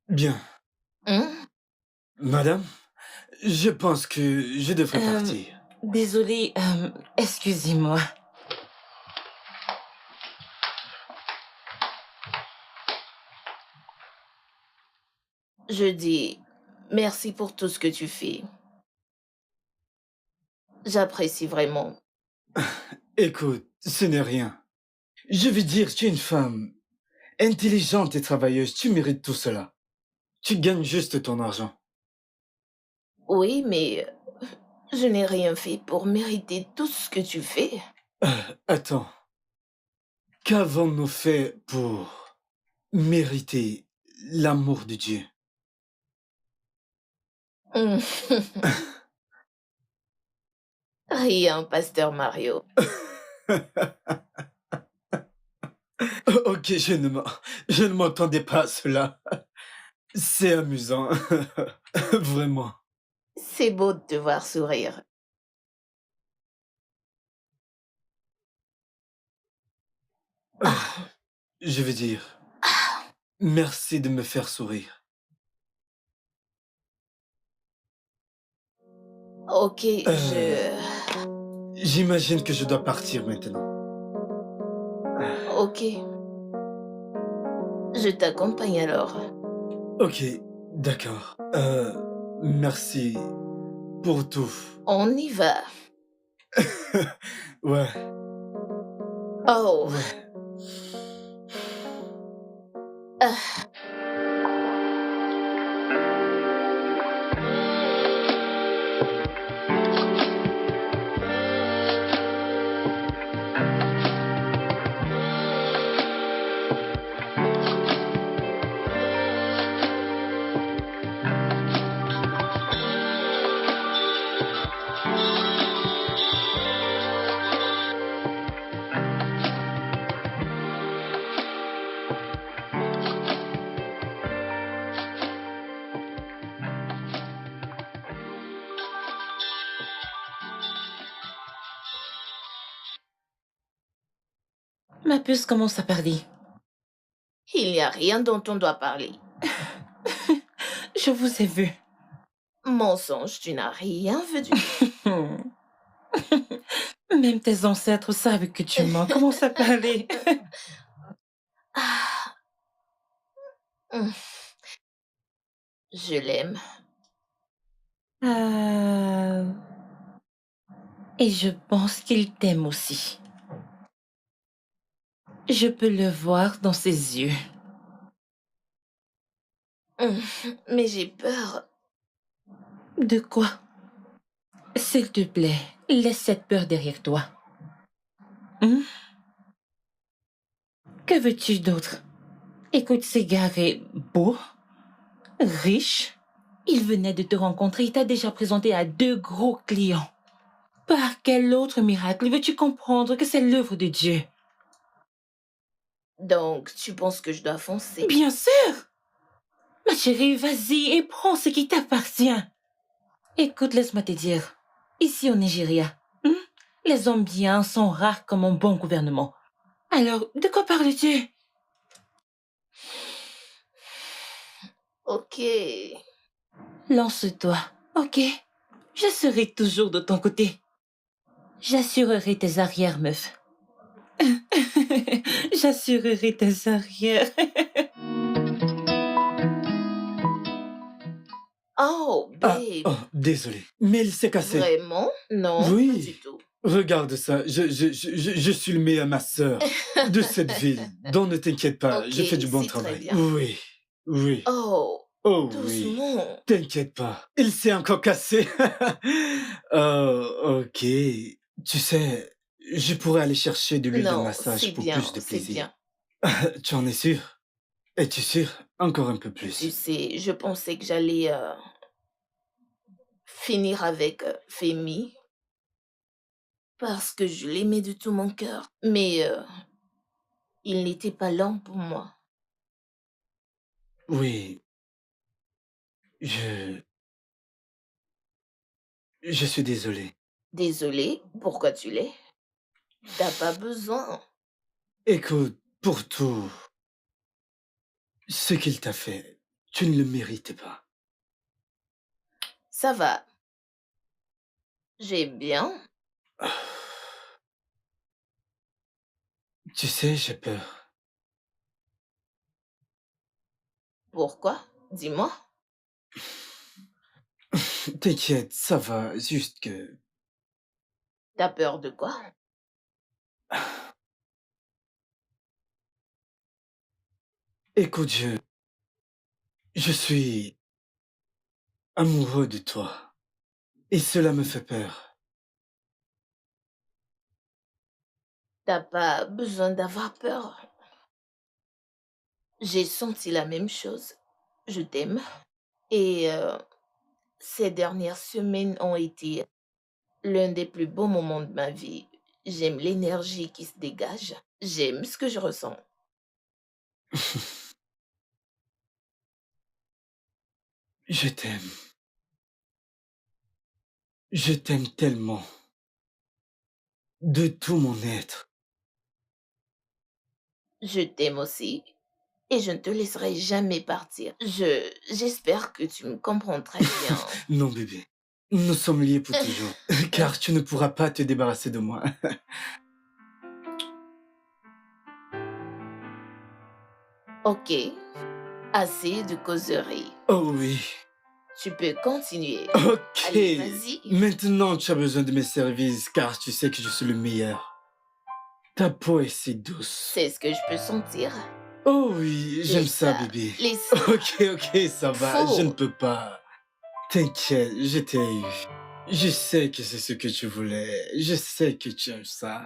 bien. Hein? Madame, je pense que je devrais Euh, partir. Désolée, excusez-moi. Je dis merci pour tout ce que tu fais. J'apprécie vraiment. Écoute, ce n'est rien. Je veux dire, tu es une femme intelligente et travailleuse, tu mérites tout cela. Tu gagnes juste ton argent. Oui, mais je n'ai rien fait pour mériter tout ce que tu fais. Attends, qu'avons-nous fait pour mériter l'amour de Dieu? Hum, Rien, pasteur Mario. Ok, je ne m'entendais pas à cela. C'est amusant. Vraiment. C'est beau de te voir sourire. Ah, Je veux dire, merci de me faire sourire. ok, Euh, J'imagine que je dois partir maintenant. Ok, je t'accompagne alors. Ok, d'accord. Merci pour tout. On y va. Ouais, Oh, ouais. ah, Ma puce commence à parler. il n'y a rien dont on doit parler. Je vous ai vu. Mensonge, tu n'as rien vu du tout. Même tes ancêtres savent que tu mens. Commence à parler. Ah, hum, je l'aime. Euh, Et je pense qu'il t'aime aussi. Je peux le voir dans ses yeux. Hum, Mais j'ai peur. De quoi? S'il te plaît, laisse cette peur derrière toi. Hein? Que veux-tu d'autre? Écoute, ce gars est beau, riche. Il venait de te rencontrer. Il t'a déjà présenté à 2 gros clients. Par quel autre miracle veux-tu comprendre que c'est l'œuvre de Dieu? Donc, tu penses que je dois foncer? Bien sûr! Ma chérie, vas-y et prends ce qui t'appartient. Écoute, laisse-moi te dire. Ici au Nigeria, les hommes bien sont rares comme un bon gouvernement. Alors, de quoi parles-tu? Ok. Lance-toi, ok? Je serai toujours de ton côté. J'assurerai tes arrières, meuf. J'assurerai tes arrières. Oh, Ah, babe. oh, désolé. Mais il s'est cassé. Vraiment? Non, pas du Oui. tout. Regarde ça. Je suis le meilleur masseur de cette ville. Donc ne t'inquiète pas, Ok, je fais du bon c'est très travail. bien. Oui, oui. Oh, Oh oui. doucement. T'inquiète pas. Il s'est encore cassé. Oh, ok. Tu sais, je pourrais aller chercher de l'huile de Non, massage pour plus de c'est plaisir. bien. Tu en es sûr? Es-tu sûr? Encore un peu Tu plus. sais, je pensais que j'allais finir avec Femi parce que je l'aimais de tout mon cœur. Mais il n'était pas lent pour moi. Oui, je... Je suis désolé. Désolée, pourquoi tu l'es? T'as pas besoin. Écoute, pour tout ce qu'il t'a fait, tu ne le méritais pas. Ça va. J'ai bien. Tu sais, j'ai peur. Pourquoi? Dis-moi. T'inquiète, ça va, juste que... T'as peur de quoi? Écoute, je suis amoureux de toi. Et cela me fait peur. T'as pas besoin d'avoir peur. J'ai senti la même chose. Je t'aime. Et ces dernières semaines ont été l'un des plus beaux moments de ma vie. J'aime l'énergie qui se dégage. J'aime ce que je ressens. Je t'aime. Je t'aime tellement. De tout mon être. Je t'aime aussi. Et je ne te laisserai jamais partir. J'espère que tu me comprends très bien. Non, bébé. Nous sommes liés pour toujours. Car tu ne pourras pas te débarrasser de moi. Ok. Assez de causerie. Oh oui. Tu peux continuer. Ok. Allez, vas-y. Maintenant, tu as besoin de mes services car tu sais que je suis le meilleur. Ta peau est si douce. C'est ce que je peux sentir. Oh oui, j'aime Laisse ça, ça. bébé. Laisse ça. Ok, ça va. Faux. Je ne peux pas. T'inquiète, je t'ai eu. Je sais que c'est ce que tu voulais. Je sais que tu aimes ça.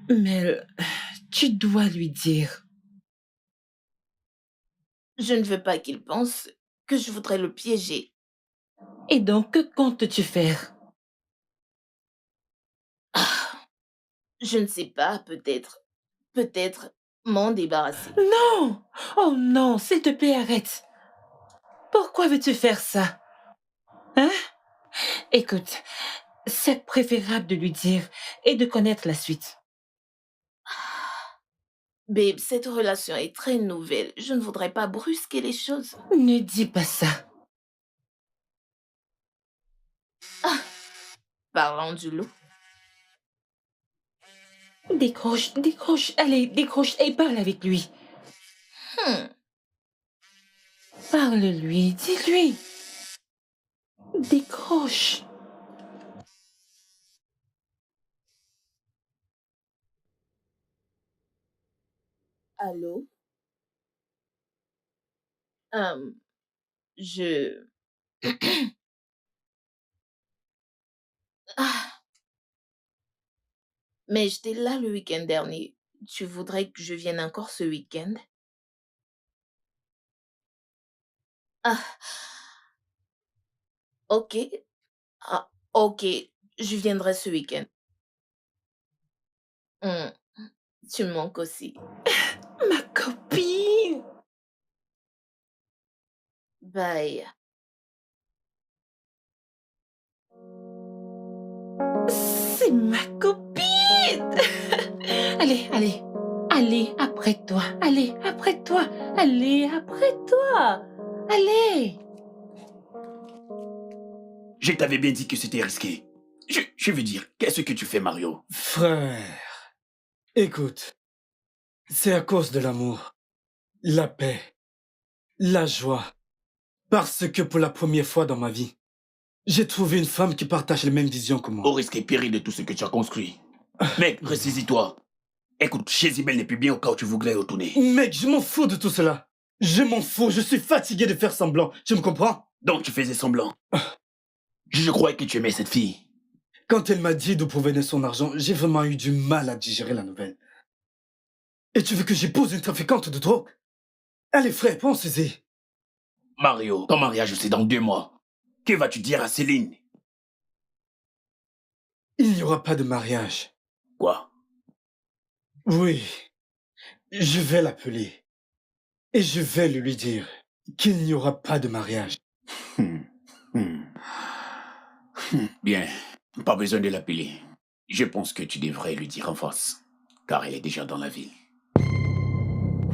Mel, tu dois lui dire. Je ne veux pas qu'il pense que je voudrais le piéger. Et donc, que comptes-tu faire? Je ne sais pas, peut-être. Peut-être m'en débarrasser. Non! Oh non, s'il te plaît, arrête. Pourquoi veux-tu faire ça? Hein? Écoute, c'est préférable de lui dire et de connaître la suite. Babe, cette relation est très nouvelle. Je ne voudrais pas brusquer les choses. Ne dis pas ça. Parlant du loup. Décroche, décroche, allez, décroche et parle avec lui. Hmm. Parle-lui, dis-lui. Décroche. Allô? Hum, je... Ah, mais j'étais là le week-end dernier. Tu voudrais que je vienne encore ce week-end? Ah, ok. Ah, ok. Je viendrai ce week-end. Hmm, tu me manques aussi. Ma copine. Bye. C'est ma copine. Allez, allez. Allez, après toi. Allez, après toi. Allez, après toi. Allez. Je t'avais bien dit que c'était risqué. Je veux dire, qu'est-ce que tu fais, Mario? Frère, écoute, c'est à cause de l'amour, la paix, la joie. Parce que pour la première fois dans ma vie, J'ai trouvé une femme qui partage les mêmes visions que Au moi. risque et péril de tout ce que tu as construit. Mec, ressaisis-toi. Écoute, Chezibel n'est plus bien au cas où tu voudrais retourner. Mec, je m'en fous de tout cela. Je m'en fous, je suis fatigué de faire semblant. Tu me comprends? Donc tu faisais semblant. Je croyais que tu aimais cette fille. Quand elle m'a dit d'où provenait son argent, j'ai vraiment eu du mal à digérer la nouvelle. Et tu veux que j'épouse une trafiquante de drogue? Allez frère, pense-y. Mario, ton mariage c'est dans 2 mois. Que vas-tu dire à Céline? Il n'y aura pas de mariage. Quoi? Oui, je vais l'appeler. Et je vais lui dire qu'il n'y aura pas de mariage. Bien, pas besoin de l'appeler. Je pense que tu devrais lui dire en face, car elle est déjà dans la ville.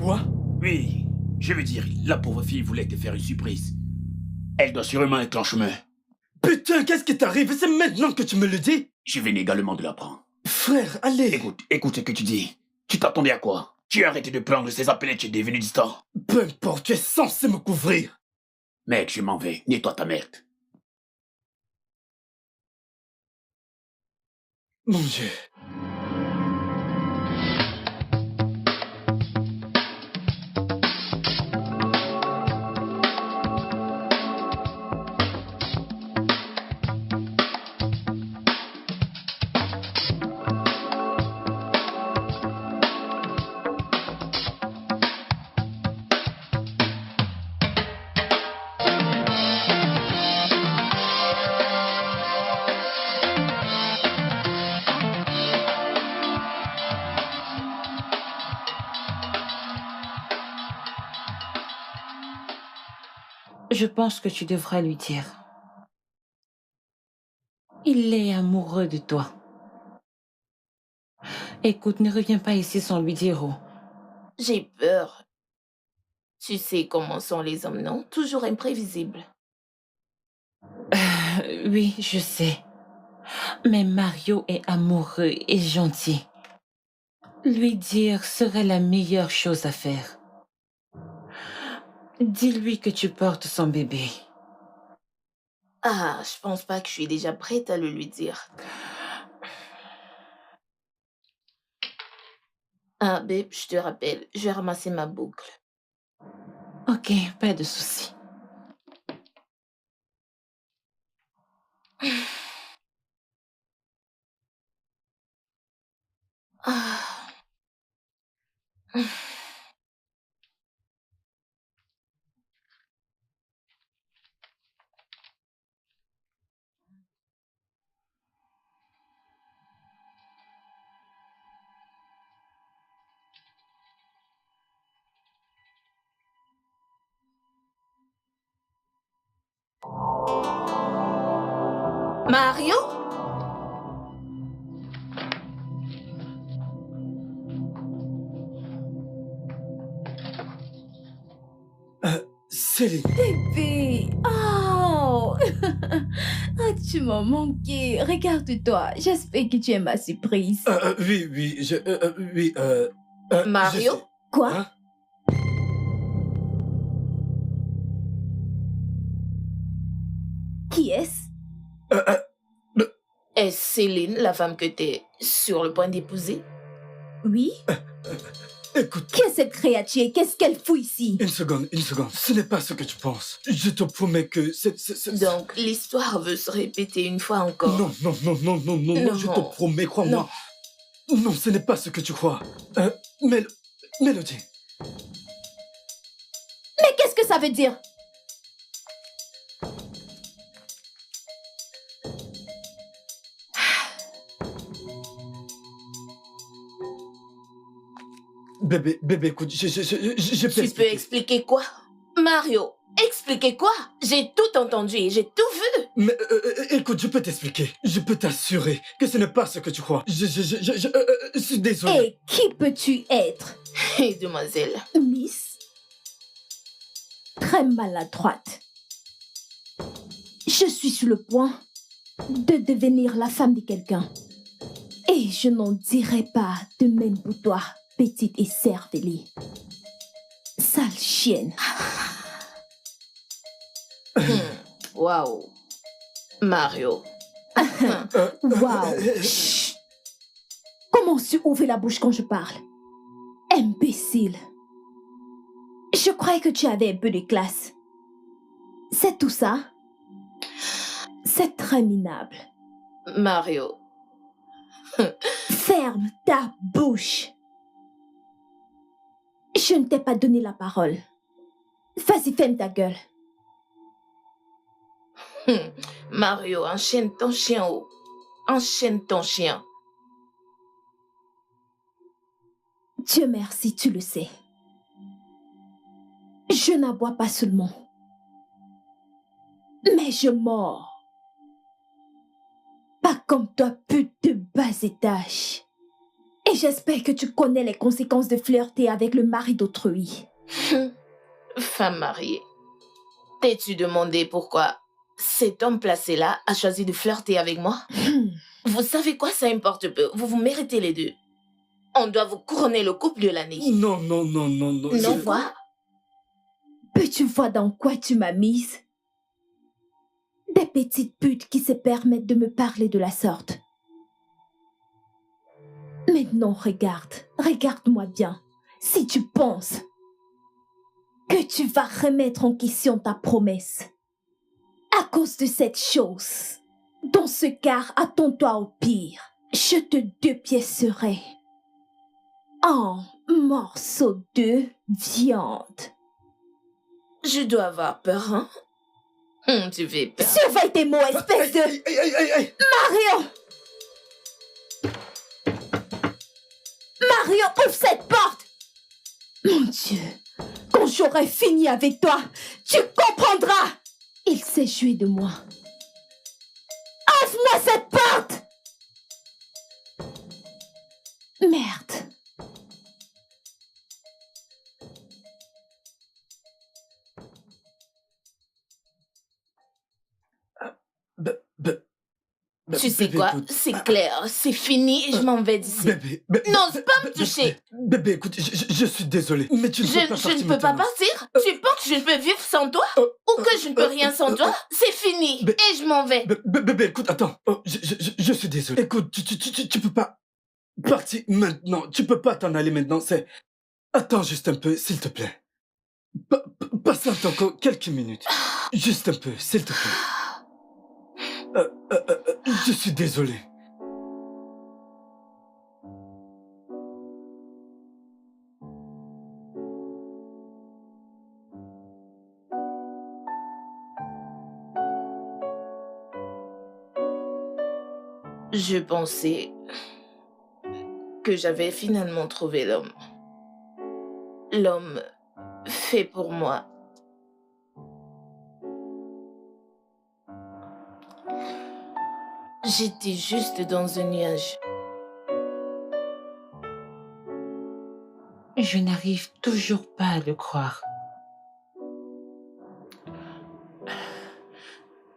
Quoi? Oui, je veux dire, la pauvre fille voulait te faire une surprise. Elle doit sûrement être en chemin. Putain, qu'est-ce qui t'arrive? C'est maintenant que tu me le dis? Je viens également de l'apprendre. Frère, allez. Écoute ce que tu dis. Tu t'attendais à quoi? Tu as arrêté de prendre ces appels et tu es devenu distant. Peu importe, tu es censé me couvrir. Mec, je m'en vais. Nettoie ta merde. Mon Dieu. Je pense que tu devras lui dire. Il est amoureux de toi. Écoute, ne reviens pas ici sans lui dire oh. J'ai peur. Tu sais comment sont les hommes, non? Toujours imprévisibles. Oui, je sais. Mais Mario est amoureux et gentil. Lui dire serait la meilleure chose à faire. Dis-lui que tu portes son bébé. Ah, je pense pas que je suis déjà prête à le lui dire. Ah, babe, je te rappelle, je vais ramasser ma boucle. Ok, pas de souci. Ah. Mario? Céline. Bébé, oh! Ah, tu m'as manqué. Regarde-toi. J'espère que tu aimes ma surprise. Oui, oui, Mario? je sais. Quoi? Hein? Qui est-ce? Est-ce Céline, la femme que t'es sur le point d'épouser? Oui? Écoute, Qui est cette créature? Qu'est-ce qu'elle fout ici? une seconde. Ce n'est pas ce que tu penses. Je te promets que Donc, l'histoire veut se répéter une fois encore. Non, je te promets, crois-moi. Non, ce n'est pas ce que tu crois. Mélodie. Mais qu'est-ce que ça veut dire? Bébé, écoute, je peux Tu peux expliquer quoi? Mario, expliquer quoi? J'ai tout entendu et j'ai tout vu. Mais écoute, je peux t'expliquer. Je peux t'assurer que ce n'est pas ce que tu crois. Je suis désolé. Et qui peux-tu être? Hé, demoiselle. Miss? Très maladroite. Je suis sur le point de devenir la femme de quelqu'un. Et je n'en dirai pas de même pour toi, petite écervelée. Sale chienne. Waouh. Mario. Wow. Chut. Comment tu ouvres la bouche quand je parle? Imbécile. Je croyais que tu avais un peu de classe. C'est tout ça? C'est très minable. Mario. Ferme ta bouche. Je ne t'ai pas donné la parole. Vas-y, ferme ta gueule. Mario, enchaîne ton chien. Oh. Enchaîne ton chien. Dieu merci, tu le sais. Je n'aboie pas seulement. Mais je mords. Pas comme toi, pute de bas étage. Et j'espère que tu connais les conséquences de flirter avec le mari d'autrui. Femme mariée. T'es-tu demandé pourquoi cet homme placé là a choisi de flirter avec moi? Vous savez quoi, ça importe peu. Vous méritez les deux. On doit vous couronner le couple de l'année. Non. Non, quoi? Peux-tu voir dans quoi tu m'as mise? Des petites putes qui se permettent de me parler de la sorte. Maintenant, regarde-moi bien. Si tu penses que tu vas remettre en question ta promesse à cause de cette chose, dans ce cas, attends-toi au pire. Je te dépiécerai en morceaux de viande. Je dois avoir peur, hein? Tu fais peur. Surveille tes mots, espèce de... Aïe. Mario! Mario, ouvre cette porte! Mon Dieu, quand j'aurai fini avec toi, tu comprendras! Il s'est joué de moi. Ouvre-moi cette porte! Merde. Tu sais Bébé, quoi? écoute. C'est clair, c'est fini et je m'en vais d'ici. Bébé, N'ose pas me toucher. Bébé, écoute, je suis désolé, mais tu ne peux pas Je partir ne peux pas maintenant. partir? Tu penses que je ne peux vivre sans toi? Ou que je ne peux rien sans toi? C'est fini et je m'en vais. Bébé, écoute, attends. Oh, je suis désolé. Écoute, tu peux pas partir maintenant. Tu peux pas t'en aller maintenant. Attends juste un peu, s'il te plaît. Patiente encore quelques minutes. Juste un peu, s'il te plaît. Je suis désolé. Je pensais que j'avais finalement trouvé l'homme. L'homme fait pour moi. J'étais juste dans un nuage. Je n'arrive toujours pas à le croire.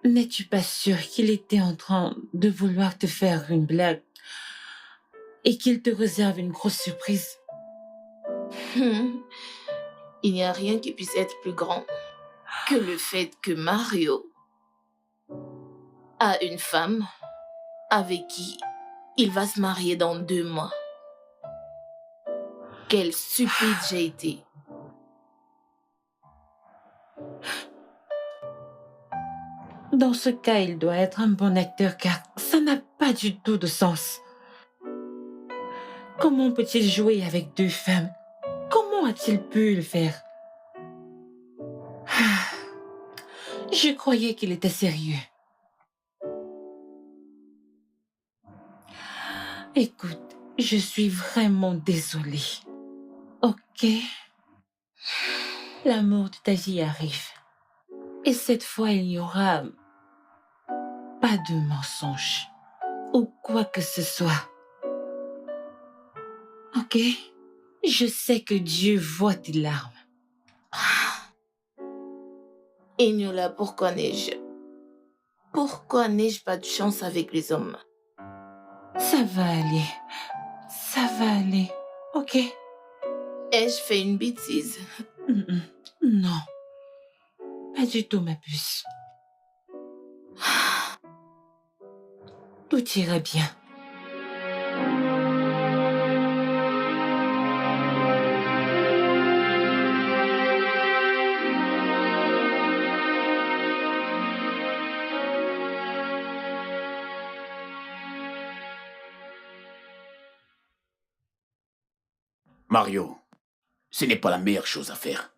N'es-tu pas sûr qu'il était en train de vouloir te faire une blague et qu'il te réserve une grosse surprise? Il n'y a rien qui puisse être plus grand que le fait que Mario a une femme avec qui il va se marier dans 2 mois. Quelle stupide j'ai été. Dans ce cas, il doit être un bon acteur car ça n'a pas du tout de sens. Comment peut-il jouer avec 2 femmes? Comment a-t-il pu le faire? Je croyais qu'il était sérieux. Écoute, je suis vraiment désolée. Ok? L'amour de ta vie arrive. Et cette fois, il n'y aura pas de mensonge ou quoi que ce soit. Ok? Je sais que Dieu voit tes larmes. Eniola, pourquoi n'ai-je pas de chance avec les hommes? Ça va aller. Ça va aller. Ok? Ai-je fait une bêtise? Non. Pas du tout, ma puce. Tout ira bien. Mario, ce n'est pas la meilleure chose à faire.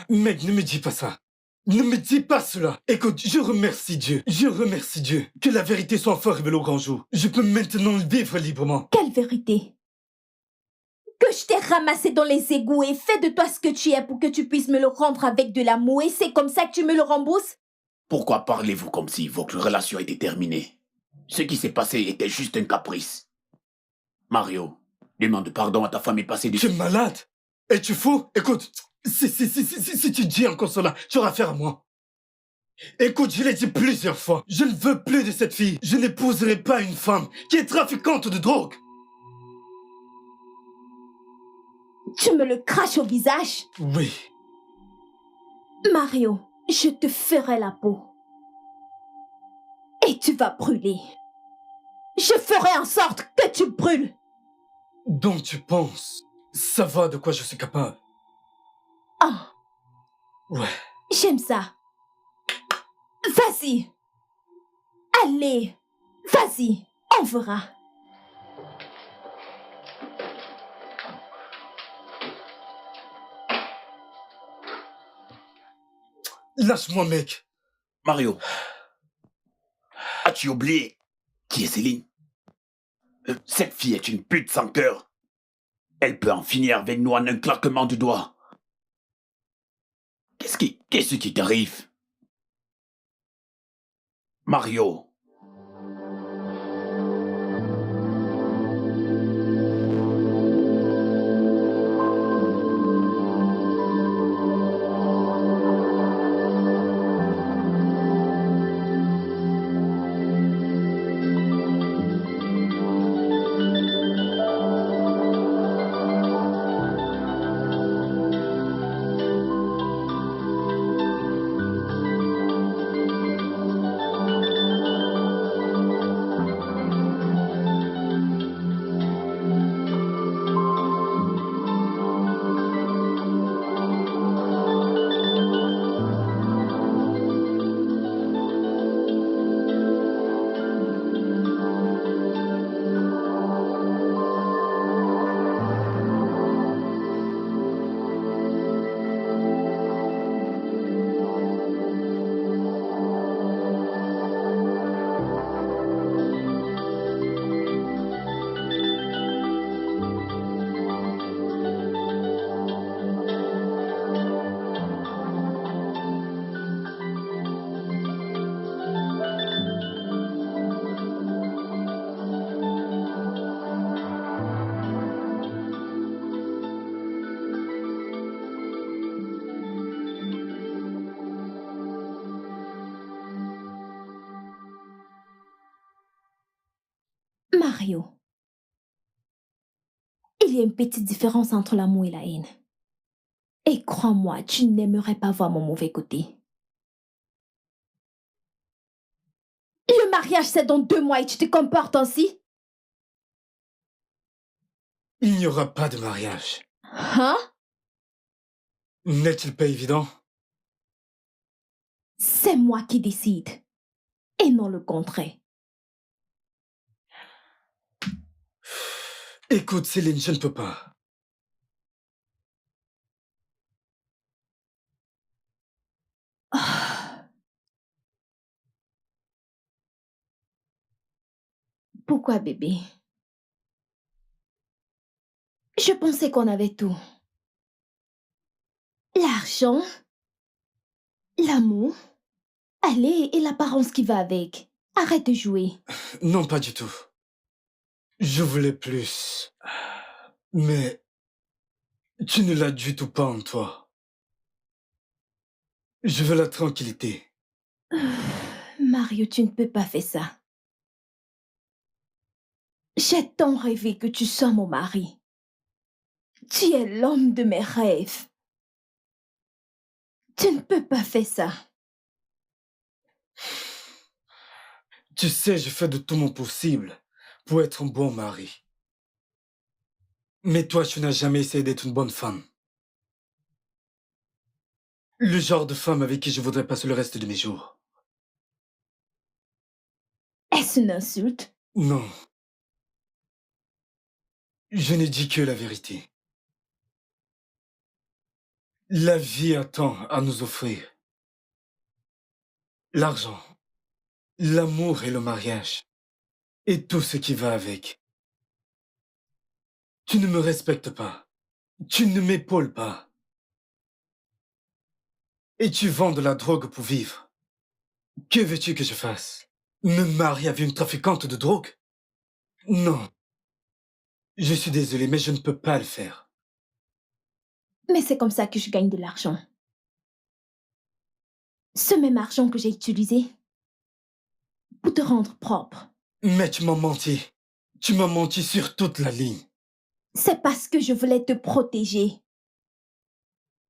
Mec, ne me dis pas ça. Ne me dis pas cela. Écoute, je remercie Dieu. Je remercie Dieu. Que la vérité soit enfin révélée au grand jour. Je peux maintenant vivre librement. Quelle vérité? Que je t'ai ramassé dans les égouts et fait de toi ce que tu es pour que tu puisses me le rendre avec de l'amour et c'est comme ça que tu me le rembourses? Pourquoi parlez-vous comme si votre relation était terminée? Ce qui s'est passé était juste un caprice. Mario, demande pardon à ta famille passée Tu es malade? Es-tu fou? Écoute, si tu dis encore cela, tu auras affaire à moi. Écoute, je l'ai dit plusieurs fois. Je ne veux plus de cette fille. Je n'épouserai pas une femme qui est trafiquante de drogue. Tu me le craches au visage? Oui. Mario, je te ferai la peau. Et tu vas brûler. Je ferai en sorte que tu brûles. Donc tu penses, ça va de quoi je suis capable? Ah, Ouais. j'aime ça. Vas-y. Allez, vas-y, on verra. Lâche-moi, mec. Mario, as-tu oublié qui est Céline? Cette fille est une pute sans cœur. Elle peut en finir avec nous en un claquement du doigt. Qu'est-ce qui t'arrive? Mario. Mario, il y a une petite différence entre l'amour et la haine. Et crois-moi, tu n'aimerais pas voir mon mauvais côté. Le mariage, c'est dans 2 mois et tu te comportes ainsi? Il n'y aura pas de mariage. Hein? N'est-il pas évident? C'est moi qui décide. Et non le contraire. Écoute, Céline, je ne peux pas. Ah. Pourquoi, bébé? Je pensais qu'on avait tout. L'argent, l'amour, allez, et l'apparence qui va avec. Arrête de jouer. Non, pas du tout. Je voulais plus. Mais tu ne l'as du tout pas en toi. Je veux la tranquillité. Mario, tu ne peux pas faire ça. J'ai tant rêvé que tu sois mon mari. Tu es l'homme de mes rêves. Tu ne peux pas faire ça. Tu sais, je fais de tout mon possible pour être un bon mari. Mais toi, tu n'as jamais essayé d'être une bonne femme. Le genre de femme avec qui je voudrais passer le reste de mes jours. Est-ce une insulte? Non. Je ne dis que la vérité. La vie a tant à nous offrir. L'argent, l'amour et le mariage. Et tout ce qui va avec. Tu ne me respectes pas. Tu ne m'épaules pas. Et tu vends de la drogue pour vivre. Que veux-tu que je fasse? Me marier avec une trafiquante de drogue? Non. Je suis désolé, mais je ne peux pas le faire. Mais c'est comme ça que je gagne de l'argent. Ce même argent que j'ai utilisé pour te rendre propre. Mais tu m'as menti. Tu m'as menti sur toute la ligne. C'est parce que je voulais te protéger.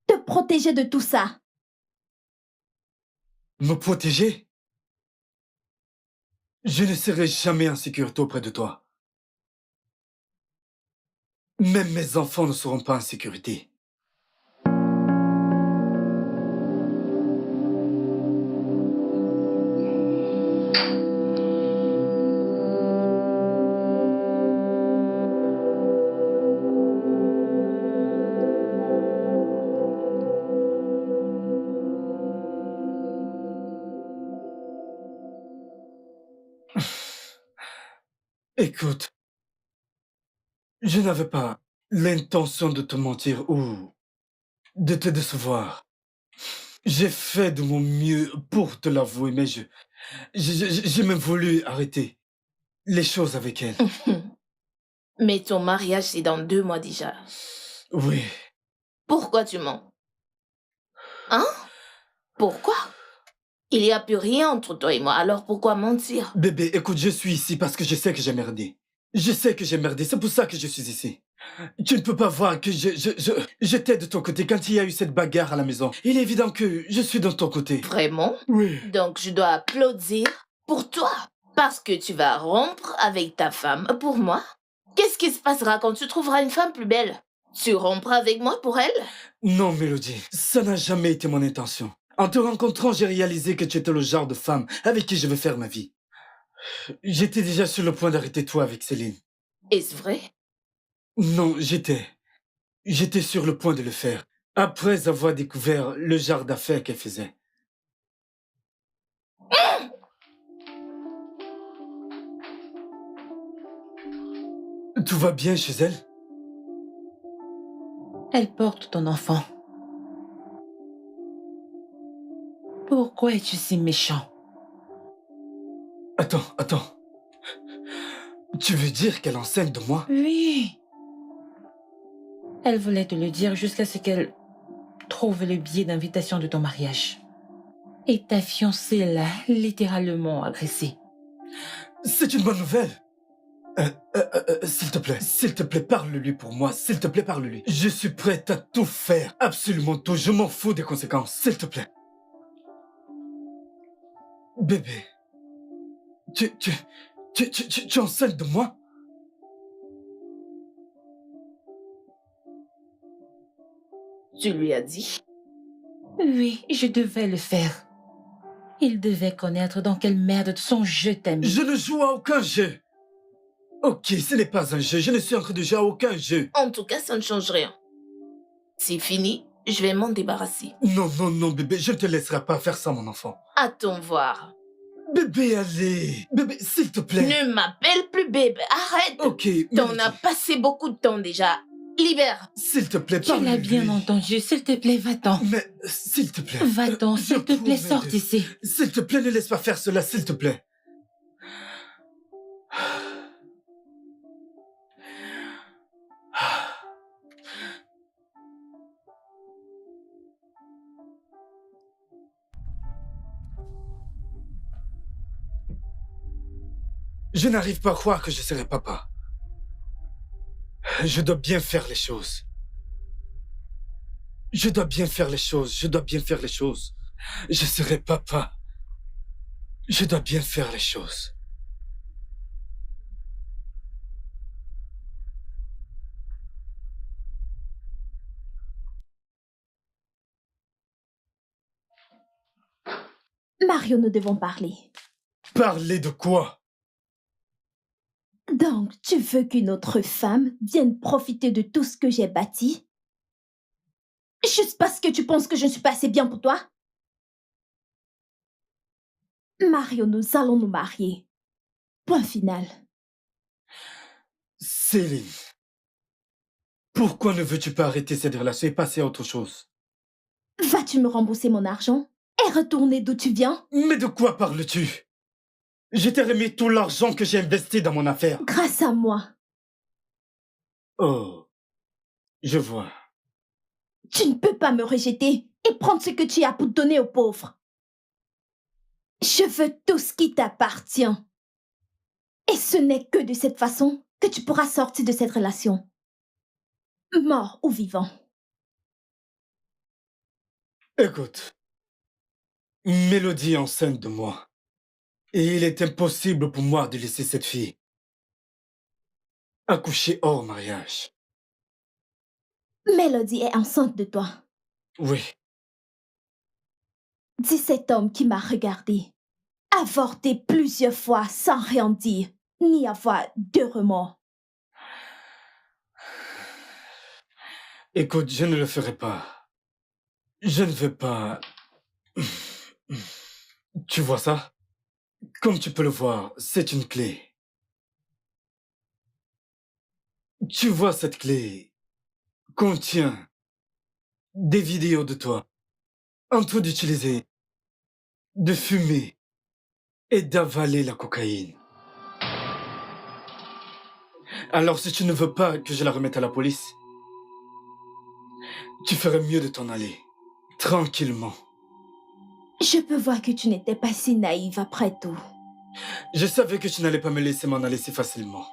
Te protéger de tout ça. Me protéger? Je ne serai jamais en sécurité auprès de toi. Même mes enfants ne seront pas en sécurité. Écoute, je n'avais pas l'intention de te mentir ou de te décevoir. J'ai fait de mon mieux pour te l'avouer, mais j'ai même voulu arrêter les choses avec elle. Mais ton mariage, c'est dans 2 mois déjà. Oui, Pourquoi tu mens? Hein? Pourquoi? Il n'y a plus rien entre toi et moi, alors pourquoi mentir? bébé, écoute, je suis ici parce que je sais que j'ai merdé. Je sais que j'ai merdé, c'est pour ça que je suis ici. Tu ne peux pas voir que j'étais de ton côté quand il y a eu cette bagarre à la maison. Il est évident que je suis de ton côté. Vraiment? Oui. Donc je dois applaudir pour toi. Parce que tu vas rompre avec ta femme pour moi. Qu'est-ce qui se passera quand tu trouveras une femme plus belle? Tu rompras avec moi pour elle? Non, Mélodie, ça n'a jamais été mon intention. En te rencontrant, j'ai réalisé que tu étais le genre de femme avec qui je veux faire ma vie. J'étais déjà sur le point d'arrêter toi avec Céline. Est-ce vrai? Non, j'étais sur le point de le faire, après avoir découvert le genre d'affaires qu'elle faisait. Tout va bien chez elle? Elle porte ton enfant. Pourquoi es-tu si méchant? Attends. Tu veux dire qu'elle enseigne de moi? Oui. Elle voulait te le dire jusqu'à ce qu'elle trouve le billet d'invitation de ton mariage. Et ta fiancée l'a littéralement agressée. C'est une bonne nouvelle. S'il te plaît, parle-lui pour moi, s'il te plaît, parle-lui. Je suis prête à tout faire, absolument tout, je m'en fous des conséquences, s'il te plaît. Bébé, tu enseignes de moi? Tu lui as dit? Oui, je devais le faire. Il devait connaître dans quelle merde son jeu t'a mis. Je ne joue à aucun jeu. Ok, ce n'est pas un jeu, je ne suis en train de jouer à aucun jeu. En tout cas, ça ne change rien. C'est fini, je vais m'en débarrasser. Non, bébé, je ne te laisserai pas faire ça, mon enfant. Attends voir. Bébé, allez. Bébé, s'il te plaît. Ne m'appelle plus bébé, arrête. Ok, T'en Mélodie, as passé beaucoup de temps déjà. Libère. s'il te plaît, Tu l'as parle-lui. bien entendu, s'il te plaît, va-t'en. Mais, s'il te plaît. Va-t'en, je s'il te plaît, promets sors de- d'ici. S'il te plaît, ne laisse pas faire cela, s'il te plaît. Je n'arrive pas à croire que je serai papa. Je dois bien faire les choses. Je dois bien faire les choses. Je serai papa. Je dois bien faire les choses. Mario, nous devons parler. Parler de quoi? Donc, tu veux qu'une autre femme vienne profiter de tout ce que j'ai bâti? Juste parce que tu penses que je ne suis pas assez bien pour toi? Mario, nous allons nous marier. Point final. Céline, pourquoi ne veux-tu pas arrêter cette relation et passer à autre chose? Vas-tu me rembourser mon argent et retourner d'où tu viens? Mais de quoi parles-tu? Je t'ai remis tout l'argent que j'ai investi dans mon affaire. Grâce à moi. Oh, je vois. Tu ne peux pas me rejeter et prendre ce que tu as pour donner aux pauvres. Je veux tout ce qui t'appartient. Et ce n'est que de cette façon que tu pourras sortir de cette relation. Mort ou vivant. Écoute, Mélodie est enceinte de moi. Et il est impossible pour moi de laisser cette fille accoucher hors mariage. Mélodie est enceinte de toi. Oui, Dis cet homme qui m'a regardé, avorté plusieurs fois sans rien dire, ni avoir de remords. écoute, je ne le ferai pas. Je ne veux pas... Tu vois ça? Comme tu peux le voir, c'est une clé. Tu vois cette clé contient des vidéos de toi en train d'utiliser, de fumer et d'avaler la cocaïne. Alors si tu ne veux pas que je la remette à la police, tu ferais mieux de t'en aller, tranquillement. Je peux voir que tu n'étais pas si naïve après tout. Je savais que tu n'allais pas me laisser m'en aller si facilement.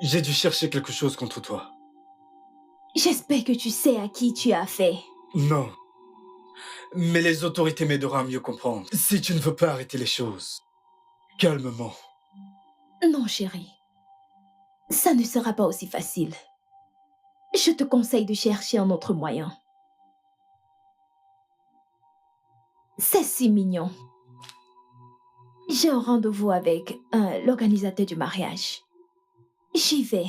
J'ai dû chercher quelque chose contre toi. J'espère que tu sais à qui tu as fait. Non. Mais les autorités m'aideront à mieux comprendre. Si tu ne veux pas arrêter les choses, calmement. Non, chérie. Ça ne sera pas aussi facile. Je te conseille de chercher un autre moyen. C'est si mignon. J'ai un rendez-vous avec l'organisateur du mariage. J'y vais.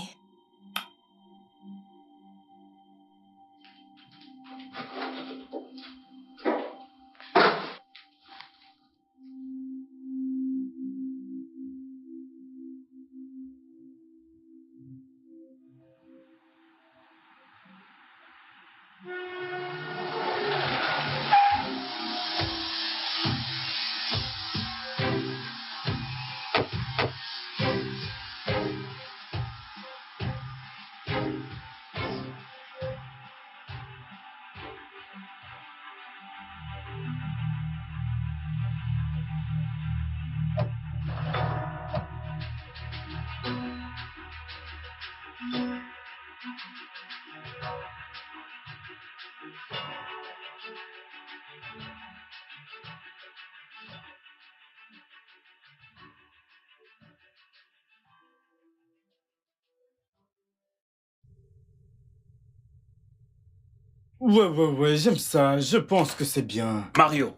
Ouais, j'aime ça. Je pense que c'est bien. Mario.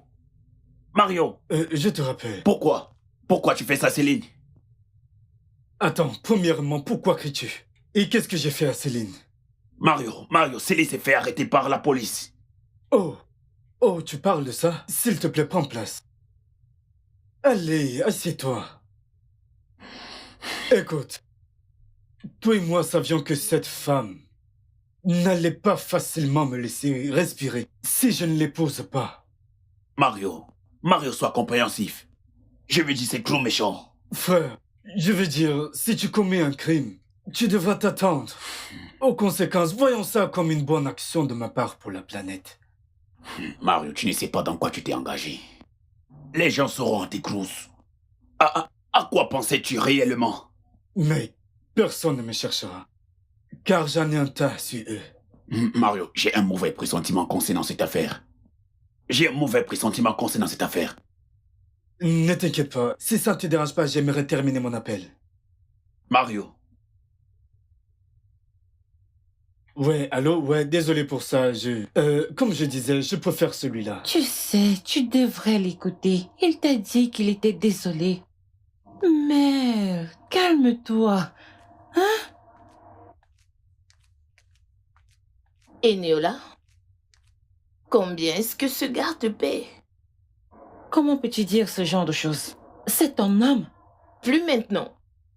Mario. Je te rappelle. Pourquoi? Pourquoi tu fais ça, Céline? Attends, premièrement, pourquoi cries-tu? Et qu'est-ce que j'ai fait à Céline? Mario, Céline s'est fait arrêter par la police. Oh, tu parles de ça? S'il te plaît, prends place. Allez, assieds-toi. Écoute, toi et moi savions que cette femme n'allait pas facilement me laisser respirer si je ne l'épouse pas. Mario, sois compréhensif. Je lui dis c'est clou méchant. Frère, je veux dire, si tu commets un crime, tu devras t'attendre aux conséquences. Voyons ça comme une bonne action de ma part pour la planète. Mario, tu ne sais pas dans quoi tu t'es engagé. Les gens sauront à tes clouses. À quoi pensais-tu réellement? Mais personne ne me cherchera, car j'en ai un tas sur eux. Mario, j'ai un mauvais pressentiment concernant cette affaire. Ne t'inquiète pas, si ça ne te dérange pas, j'aimerais terminer mon appel. Mario. Ouais, allô? Ouais, désolé pour ça. Comme je disais, je préfère celui-là. Tu sais, tu devrais l'écouter. Il t'a dit qu'il était désolé. Mel, calme-toi. Et Neola, combien est-ce que ce gars te paie? Comment peux-tu dire ce genre de choses? C'est ton homme. Plus maintenant.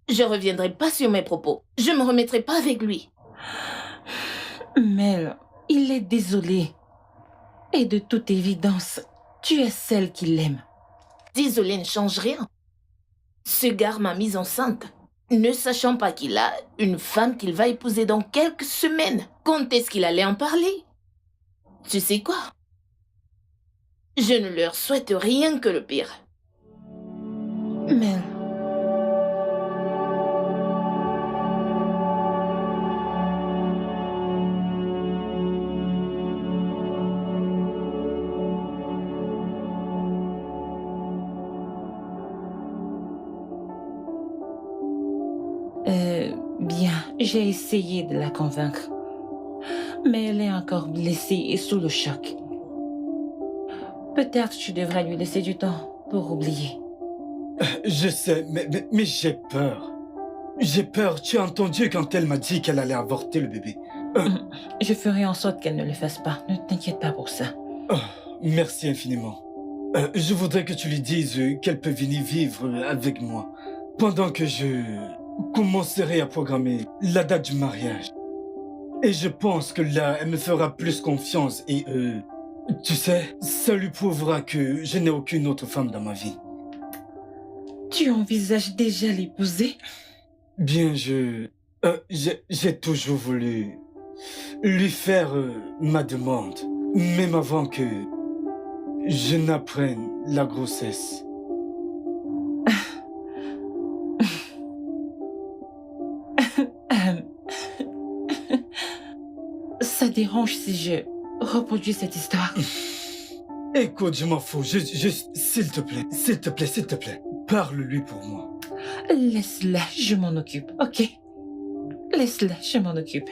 Je reviendrai pas sur mes propos. Je me remettrai pas avec lui. Mel, il est désolé. Et de toute évidence, tu es celle qui l'aime. Désolé ne change rien. Ce gars m'a mise enceinte, ne sachant pas qu'il a une femme qu'il va épouser dans quelques semaines. Quand est-ce qu'il allait en parler? Tu sais quoi? Je ne leur souhaite rien que le pire. Mel, bien, j'ai essayé de la convaincre. Mais elle est encore blessée et sous le choc. Peut-être tu devrais lui laisser du temps pour oublier. Je sais, mais j'ai peur. J'ai peur. Tu as entendu quand elle m'a dit qu'elle allait avorter le bébé. Je ferai en sorte qu'elle ne le fasse pas. Ne t'inquiète pas pour ça. Oh, merci infiniment. Je voudrais que tu lui dises qu'elle peut venir vivre avec moi pendant que je commencerai à programmer la date du mariage. Et je pense que là, elle me fera plus confiance et tu sais, ça lui prouvera que je n'ai aucune autre femme dans ma vie. Tu envisages déjà l'épouser? Bien, j'ai toujours voulu lui faire ma demande, même avant que je n'apprenne la grossesse. Euh, Ça dérange si je reproduis cette histoire? Écoute, je m'en fous. S'il te plaît, s'il te plaît, s'il te plaît, parle-lui pour moi. Laisse-la, je m'en occupe, ok? Laisse-la, je m'en occupe.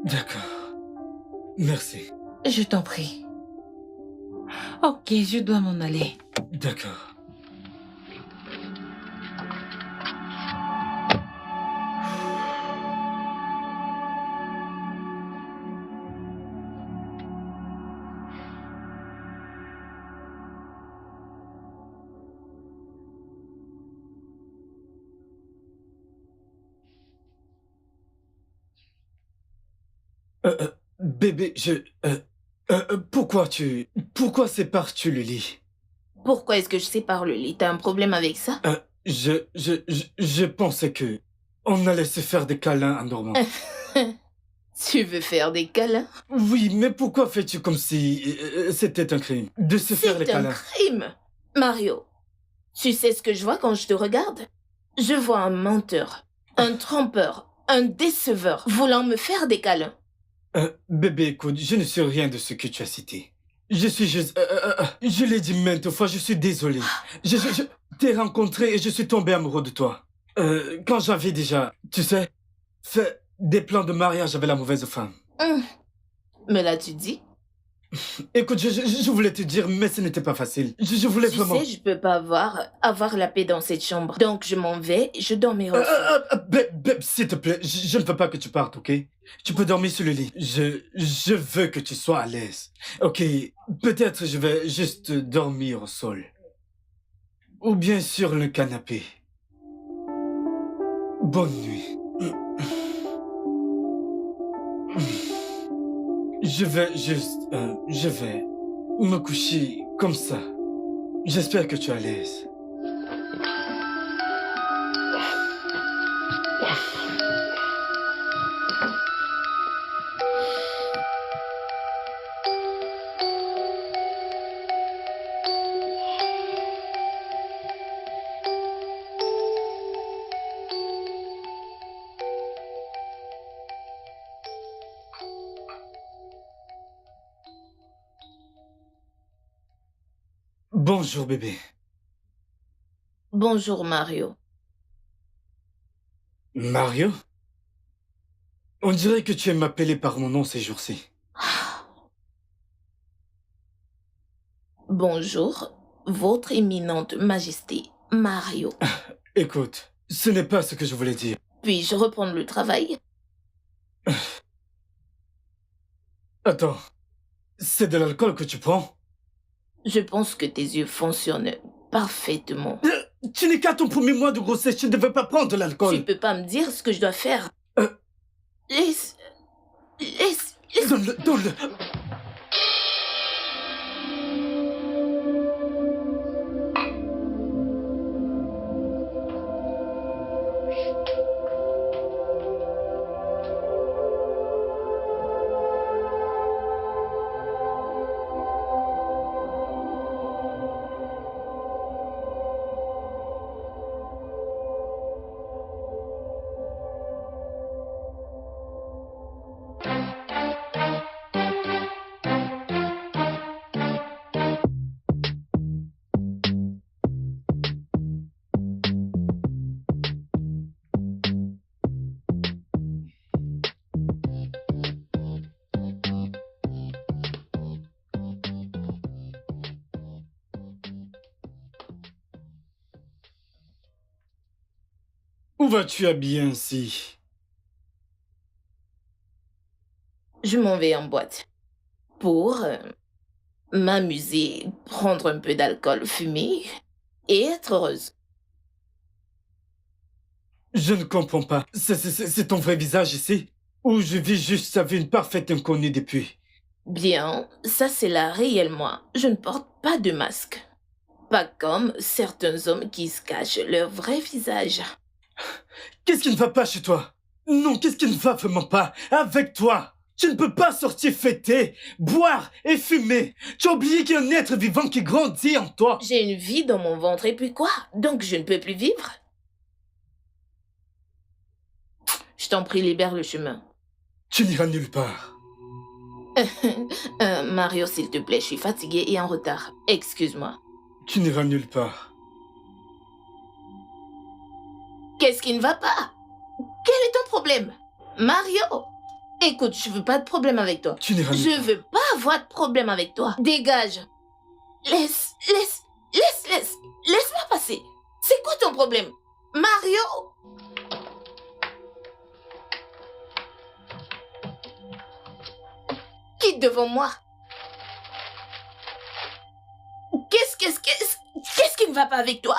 D'accord. Merci. Je t'en prie. Ok, je dois m'en aller. D'accord. Bébé, pourquoi sépares-tu le lit? Pourquoi est-ce que je sépare le lit? T'as un problème avec ça? Je pensais que on allait se faire des câlins en dormant. Tu veux faire des câlins? Oui, mais pourquoi fais-tu comme si c'était un crime de se faire les C'est un câlins? crime! Mario, tu sais ce que je vois quand je te regarde? Je vois un menteur, un trompeur, un déceveur voulant me faire des câlins. Bébé, écoute, je ne sais rien de ce que tu as cité. Je suis juste... je l'ai dit maintes fois, je suis désolé. Je t'ai rencontré et je suis tombé amoureux de toi. Quand j'avais déjà, tu sais, fait des plans de mariage avec la mauvaise femme. Me l'as-tu dit? Écoute, je voulais te dire, mais ce n'était pas facile. Je voulais Tu vraiment... sais, je peux pas avoir la paix dans cette chambre. Donc je m'en vais, je dormirai au sol. Bébé, s'il te plaît, je ne veux pas que tu partes, ok? Tu peux dormir sur le lit. Je veux que tu sois à l'aise. Ok, peut-être je vais juste dormir au sol. Ou bien sur le canapé. Bonne nuit. Je vais me coucher comme ça. J'espère que tu es à l'aise. Bonjour bébé. Bonjour Mario. Mario? On dirait que tu aimes m'appeler par mon nom ces jours-ci. Bonjour, votre éminente majesté, Mario. Écoute, ce n'est pas ce que je voulais dire. Puis-je reprendre le travail? Attends, c'est de l'alcool que tu prends? Je pense que tes yeux fonctionnent parfaitement. Tu n'es qu'à ton premier mois de grossesse, tu ne devais pas prendre de Tu l'alcool. peux pas me dire ce que je dois faire. Euh. Laisse... Donne-le, donne-le. Où vas-tu habiller ainsi? Je m'en vais en boîte. Pour m'amuser, prendre un peu d'alcool, fumer et être heureuse. Je ne comprends pas. C'est ton vrai visage ici? Ou je vis juste avec une parfaite inconnue depuis? Bien, ça c'est la réelle moi. Je ne porte pas de masque. Pas comme certains hommes qui se cachent leur vrai visage. Qu'est-ce qui ne va pas chez toi? Non, qu'est-ce qui ne va vraiment pas avec toi? Tu ne peux pas sortir fêter, boire et fumer. Tu as oublié qu'il y a un être vivant qui grandit en toi. J'ai une vie dans mon ventre et puis quoi? Donc je ne peux plus vivre? Je t'en prie, libère le chemin. Tu n'iras nulle part. Mario, s'il te plaît, je suis fatiguée et en retard. Excuse-moi. Tu n'iras nulle part. Qu'est-ce qui ne va pas? Quel est ton problème? Mario! Écoute, je veux pas de problème avec toi. Tu n'iras nulle Je part. veux pas avoir de problème avec toi. Dégage. Laisse-moi passer. C'est quoi ton problème? Mario! Quitte devant moi. Qu'est-ce qui ne va pas avec toi?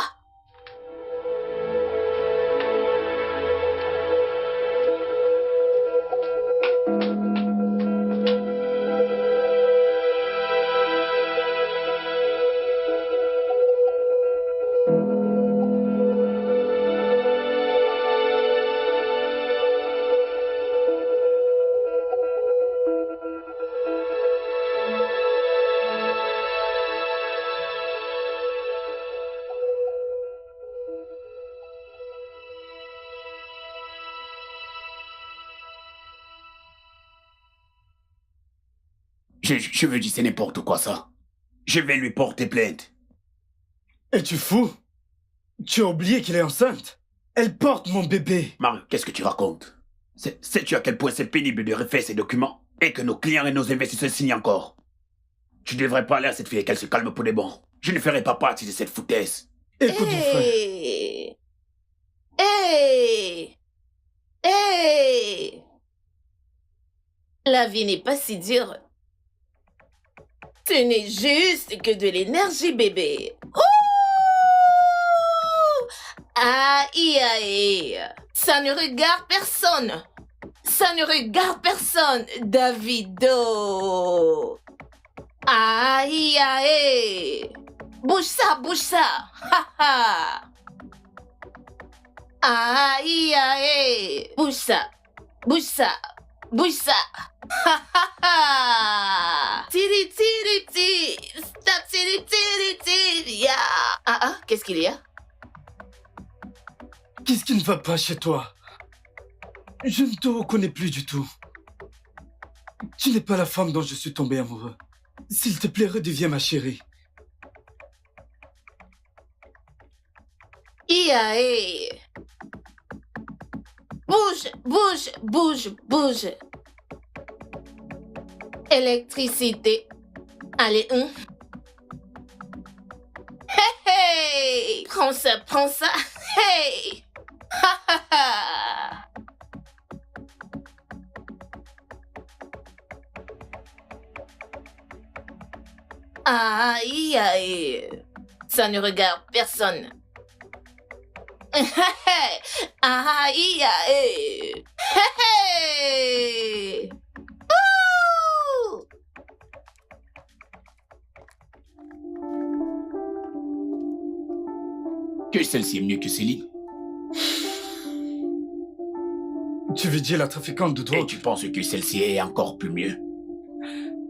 Je veux dire, c'est n'importe quoi ça. Je vais lui porter plainte. Es-tu fou? Tu as oublié qu'elle est enceinte? Elle porte mon bébé. Mario, qu'est-ce que tu racontes? Sais-tu à quel point c'est pénible de refaire ces documents et que nos clients et nos investisseurs signent encore? Tu devrais parler à cette fille et qu'elle se calme pour des bons. Je ne ferai pas partie de cette foutaise. Écoute, mon frère. Hey! La vie n'est pas si dure. Ce n'est juste que de l'énergie, bébé. Ouh! Aïe, aïe. Ça ne regarde personne. Ça ne regarde personne, Davido. Aïe, aïe. Bouge ça, bouge ça. Ha, ha. Aïe, aïe. Bouge ça, bouge ça, bouge ça. Ha, ha, ha. Tiri, tiri, tiri. Stop, tiri, tiri, tiri. Ya. Qu'est-ce qu'il y a? Qu'est-ce qui ne va pas chez toi? Je ne te reconnais plus du tout. Tu n'es pas la femme dont je suis tombé amoureux. S'il te plaît, redeviens ma chérie. Iae. Bouge, bouge, bouge, bouge. Électricité. Allez, Hey! Prends ça, prends ça. Hey! Ha ha ha! Aïe, aïe. Ça ne regarde personne. Aïe, aïe. Hey! Ouh! Que celle-ci est mieux que Céline. Tu veux dire la trafiquante de Et drogue? tu penses que celle-ci est encore plus mieux?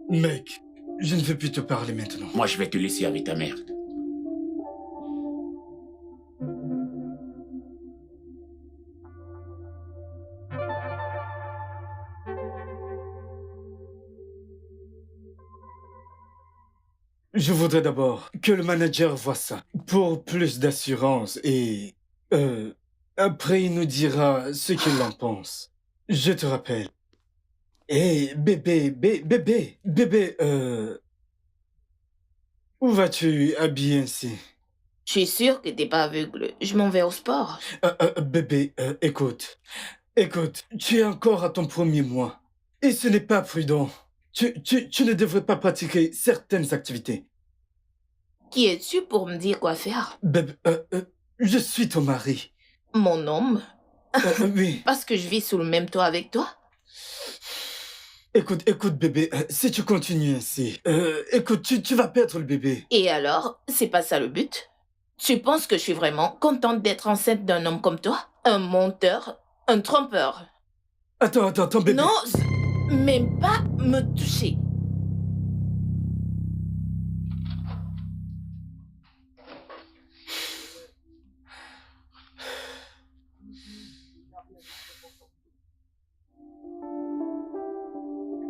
Mec, je ne veux plus te parler maintenant. Moi, je vais te laisser avec ta mère. Je voudrais d'abord que le manager voie ça pour plus d'assurance et... après, il nous dira ce qu'il en pense. Je te rappelle. Hé, bébé, où vas-tu habillé ainsi? Je suis sûre que t'es pas aveugle. Je m'en vais au sport. Bébé, écoute, tu es encore à ton premier mois. Et ce n'est pas prudent. Tu ne devrais pas pratiquer certaines activités. Qui es-tu pour me dire quoi faire? Bébé, je suis ton mari. Mon homme? Oui. Parce que je vis sous le même toit avec toi? Écoute, bébé, si tu continues ainsi, écoute, tu vas perdre le bébé. Et alors, c'est pas ça le but? Tu penses que je suis vraiment contente d'être enceinte d'un homme comme toi? Un menteur? Un trompeur? Attends, bébé. Non, même pas me toucher.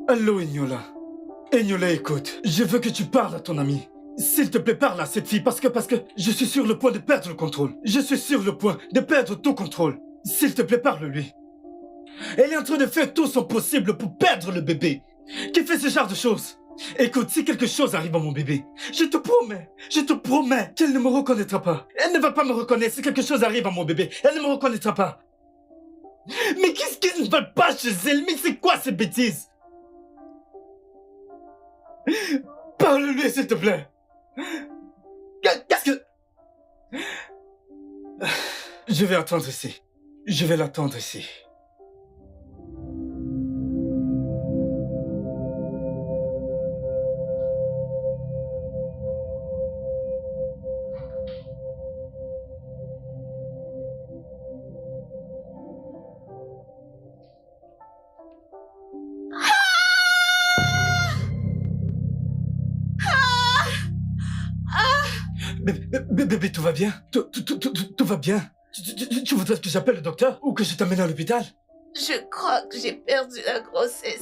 Allô, Ignola. Ignola, écoute, je veux que tu parles à ton ami. S'il te plaît, parle à cette fille parce que je suis sur le point de perdre le contrôle. Je suis sur le point de perdre tout contrôle. S'il te plaît, parle-lui. Elle est en train de faire tout son possible pour perdre le bébé. Qui fait ce genre de choses? Écoute, si quelque chose arrive à mon bébé, je te promets qu'elle ne me reconnaîtra pas. Elle ne va pas me reconnaître si quelque chose arrive à mon bébé. Elle ne me reconnaîtra pas. Mais qu'est-ce qui ne va pas chez elle? Mais c'est quoi ces bêtises? Parle-lui, s'il te plaît. Qu'est-ce que... Je vais attendre ici. Je vais l'attendre ici. Bébé, tout va bien? Tout va bien? Tu voudrais que j'appelle le docteur ou que je t'amène à l'hôpital? Je crois que j'ai perdu la grossesse.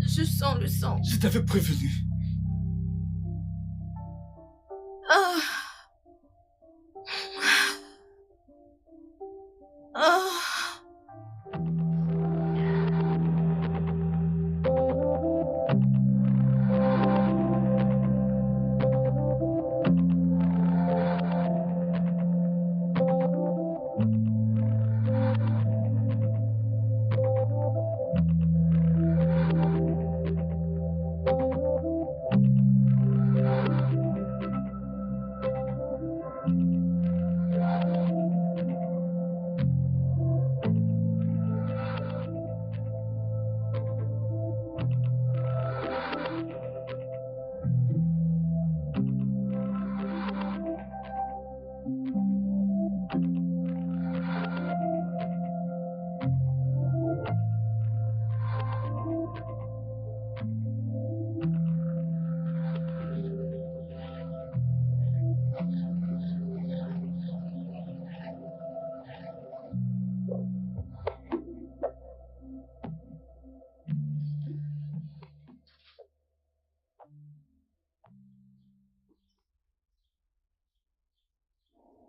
Je sens le sang. Je t'avais prévenu. Ah. Ah.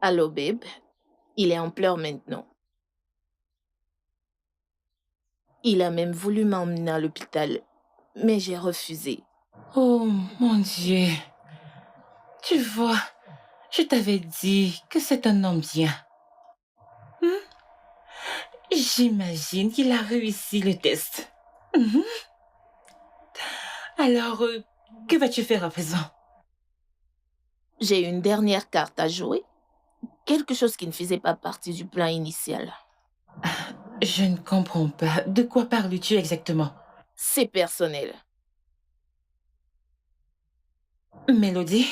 Allô, babe. Il est en pleurs maintenant. Il a même voulu m'emmener à l'hôpital, mais j'ai refusé. Oh mon Dieu. Tu vois, je t'avais dit que c'est un homme bien. J'imagine qu'il a réussi le test. Mhm. Alors, que vas-tu faire à présent? J'ai une dernière carte à jouer. Quelque chose qui ne faisait pas partie du plan initial. Je ne comprends pas. De quoi parles-tu exactement? C'est personnel. Mélodie?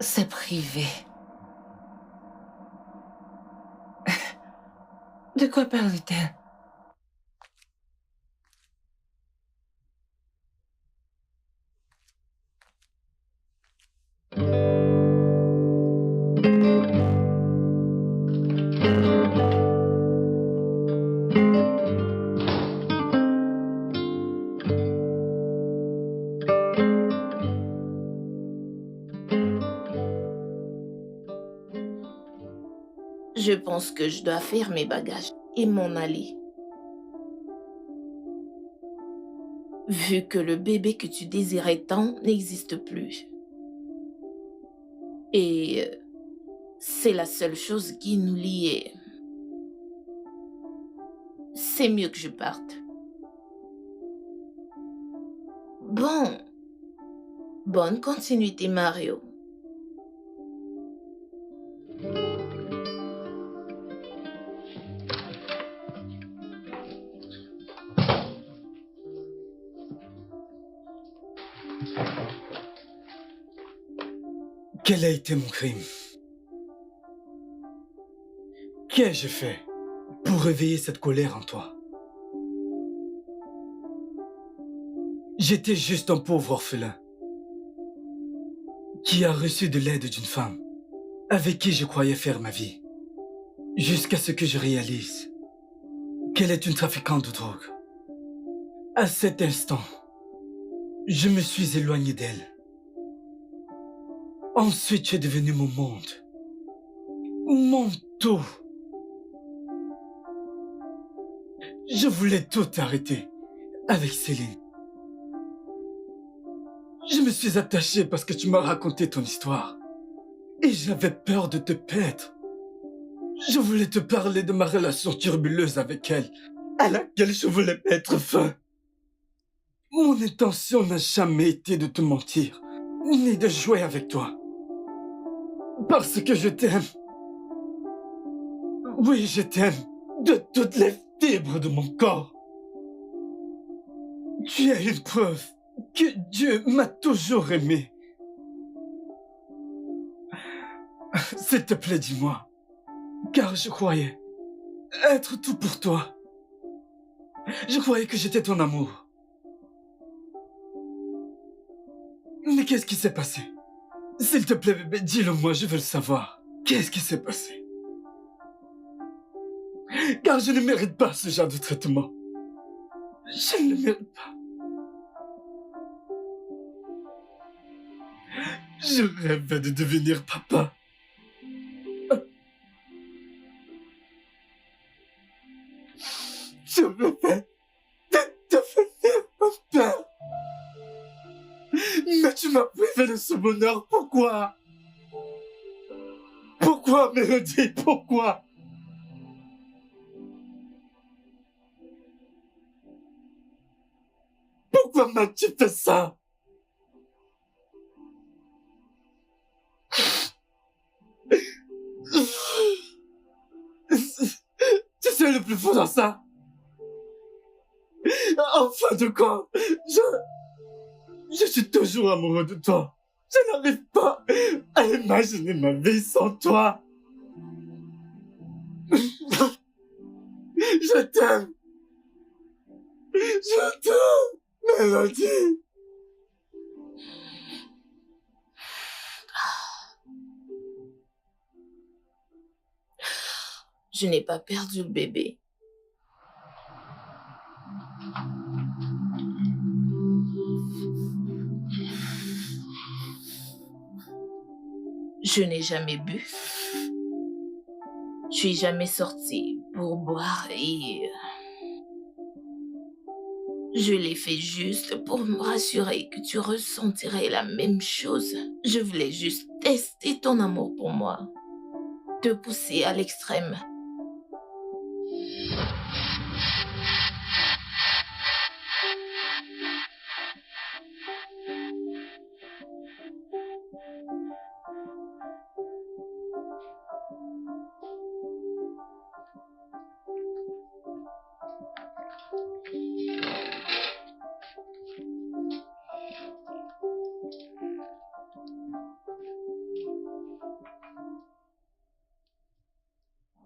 C'est privé. De quoi parle-t-elle? Je pense que je dois faire mes bagages et m'en aller. Vu que le bébé que tu désirais tant n'existe plus. Et c'est la seule chose qui nous liait. C'est mieux que je parte. Bon. Bonne continuité, Mario. Quel a été mon crime? Qu'ai-je fait pour réveiller cette colère en toi? J'étais juste un pauvre orphelin qui a reçu de l'aide d'une femme avec qui je croyais faire ma vie, jusqu'à ce que je réalise qu'elle est une trafiquante de drogue. À cet instant, je me suis éloigné d'elle. Ensuite, tu es devenu mon monde, mon tout. Je voulais tout arrêter avec Céline. Je me suis attaché parce que tu m'as raconté ton histoire. Et j'avais peur de te perdre. Je voulais te parler de ma relation turbuleuse avec elle, à laquelle je voulais mettre fin. Mon intention n'a jamais été de te mentir, ni de jouer avec toi. Parce que je t'aime. Oui, je t'aime de toutes les fibres de mon corps. Tu es une preuve que Dieu m'a toujours aimé. S'il te plaît, dis-moi, car je croyais être tout pour toi. Je croyais que j'étais ton amour. Mais qu'est-ce qui s'est passé? S'il te plaît, bébé, dis-le-moi, je veux le savoir. Qu'est-ce qui s'est passé? Car je ne mérite pas ce genre de traitement. Je ne le mérite pas. Je rêvais de devenir papa. Je rêvais de devenir un père. Mais tu m'as privé de ce bonheur. Pourquoi? Pourquoi, Mélodie? Pourquoi? Pourquoi m'as-tu fait ça? Tu sais le plus fou dans ça? En fin de compte, je suis toujours amoureux de toi. Je n'arrive pas à imaginer ma vie sans toi. Je t'aime. Je t'aime, Mélodie. Je n'ai pas perdu le bébé. Je n'ai jamais bu. Je suis jamais sortie pour boire et je l'ai fait juste pour me rassurer que tu ressentirais la même chose. Je voulais juste tester ton amour pour moi, te pousser à l'extrême.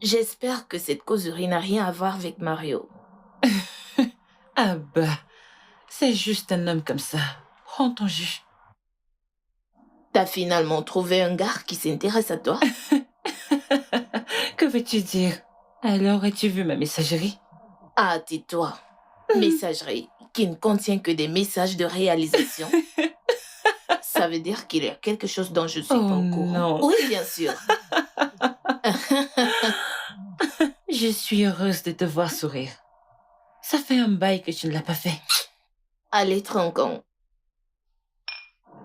J'espère que cette causerie n'a rien à voir avec Mario. Ah bah, c'est juste un homme comme ça. Prends ton jus. T'as finalement trouvé un gars qui s'intéresse à toi? Que veux-tu dire? Alors, as-tu vu ma messagerie? Ah, tais-toi. Messagerie qui ne contient que des messages de réalisation. Ça veut dire qu'il y a quelque chose dont je ne suis Oh pas au courant. non. Oui, bien sûr. Je suis heureuse de te voir sourire. Ça fait un bail que tu ne l'as pas fait. Allez, tronçon.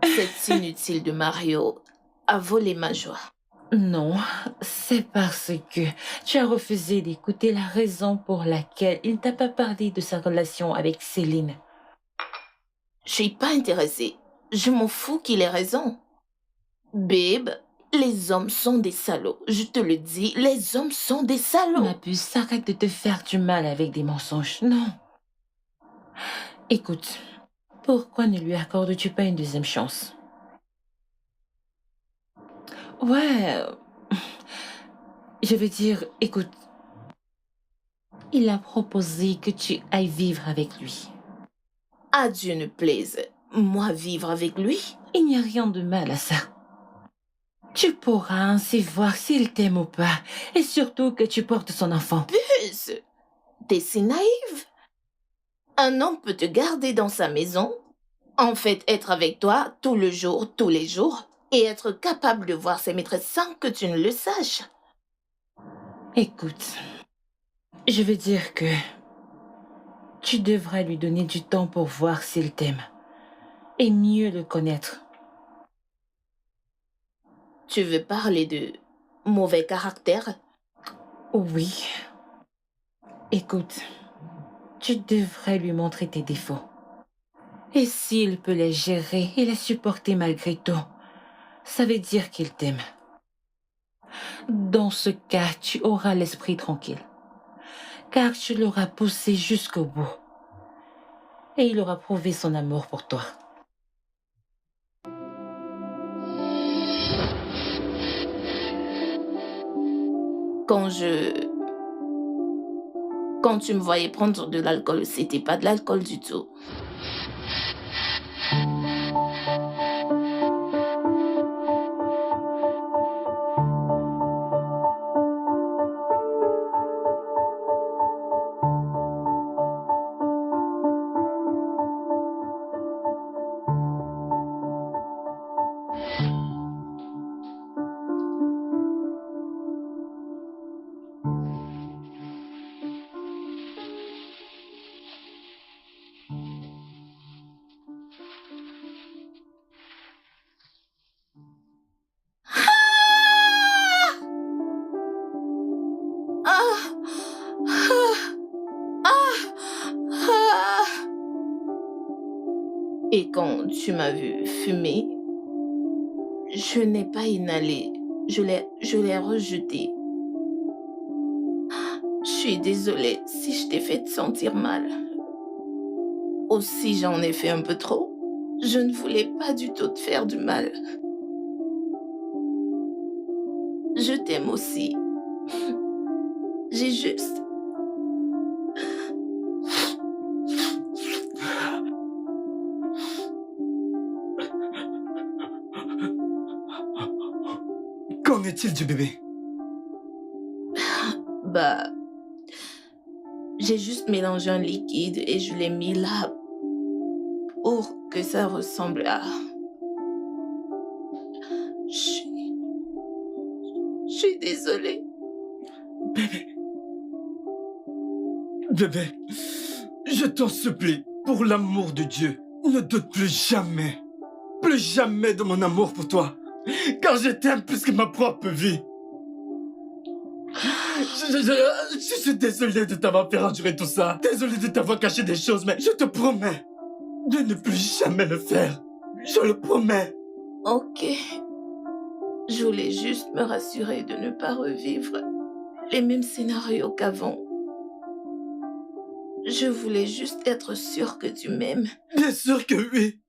Cette inutile de Mario a volé ma joie. Non, c'est parce que tu as refusé d'écouter la raison pour laquelle il ne t'a pas parlé de sa relation avec Céline. Je suis pas intéressée. Je m'en fous qu'il ait raison. Babe, les hommes sont des salauds. Je te le dis, les hommes sont des salauds. Ma puce, arrête de te faire du mal avec des mensonges. Non. Écoute, pourquoi ne lui accordes-tu pas une deuxième chance? Ouais, je veux dire, écoute, il a proposé que tu ailles vivre avec lui. À Dieu ne plaise, moi vivre avec lui? Il n'y a rien de mal à ça. Tu pourras ainsi voir s'il t'aime ou pas, et surtout que tu portes son enfant. Puce, t'es si naïve. Un homme peut te garder dans sa maison, en fait être avec toi tout le jour, tous les jours, et être capable de voir ses maîtresses sans que tu ne le saches. Écoute, je veux dire que tu devras lui donner du temps pour voir s'il t'aime, et mieux le connaître. Tu veux parler de mauvais caractère? Oui. Écoute, tu devrais lui montrer tes défauts. Et s'il peut les gérer et les supporter malgré tout, ça veut dire qu'il t'aime. Dans ce cas, tu auras l'esprit tranquille, car tu l'auras poussé jusqu'au bout. Et il aura prouvé son amour pour toi. Quand tu me voyais prendre de l'alcool, c'était pas de l'alcool du tout. Ah! Ah! Ah! Ah! Et quand tu m'as vu fumer, je n'ai pas inhalé, je l'ai rejeté. Je suis désolée si je t'ai fait te sentir mal. Aussi j'en ai fait un peu trop. Je ne voulais pas du tout te faire du mal. Je t'aime aussi. J'ai juste... Qu'en est-il du bébé? Bah... J'ai juste mélangé un liquide et je l'ai mis là pour que ça ressemble à... Je suis désolée. Bébé, je t'en supplie, pour l'amour de Dieu, ne doute plus jamais de mon amour pour toi, car je t'aime plus que ma propre vie. Je suis désolé de t'avoir fait endurer tout ça, désolé de t'avoir caché des choses, mais je te promets de ne plus jamais le faire. Je le promets. Ok. Je voulais juste me rassurer de ne pas revivre les mêmes scénarios qu'avant. Je voulais juste être sûre que tu m'aimes. Bien sûr que oui.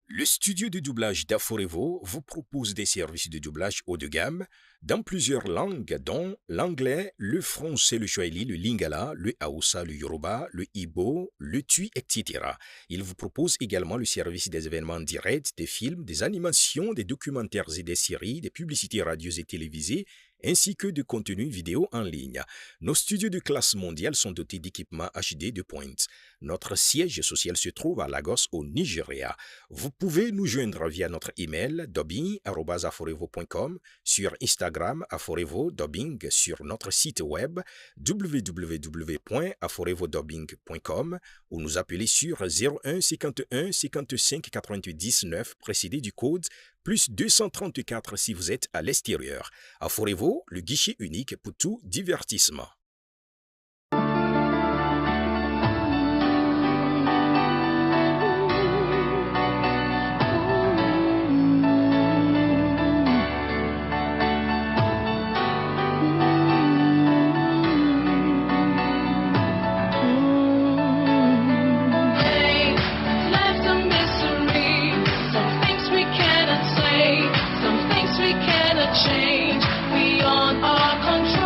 Le studio de doublage d'Aforevo vous propose des services de doublage haut de gamme dans plusieurs langues, dont l'anglais, le français, le swahili, le lingala, le hausa, le yoruba, le igbo, le tui, etc. Il vous propose également le service des événements directs, des films, des animations, des documentaires et des séries, des publicités radios et télévisées, ainsi que de contenus vidéo en ligne. Nos studios de classe mondiale sont dotés d'équipements HD de pointe. Notre siège social se trouve à Lagos, au Nigeria. Vous pouvez nous joindre via notre email dubbing@aforevo.com, sur Instagram Aforevo Dubbing, sur notre site web www.aforevodubbing.com ou nous appeler sur 01 51 55 90 9 précédé du code plus 234 si vous êtes à l'extérieur. Aforevo, le guichet unique pour tout divertissement. Change beyond our control.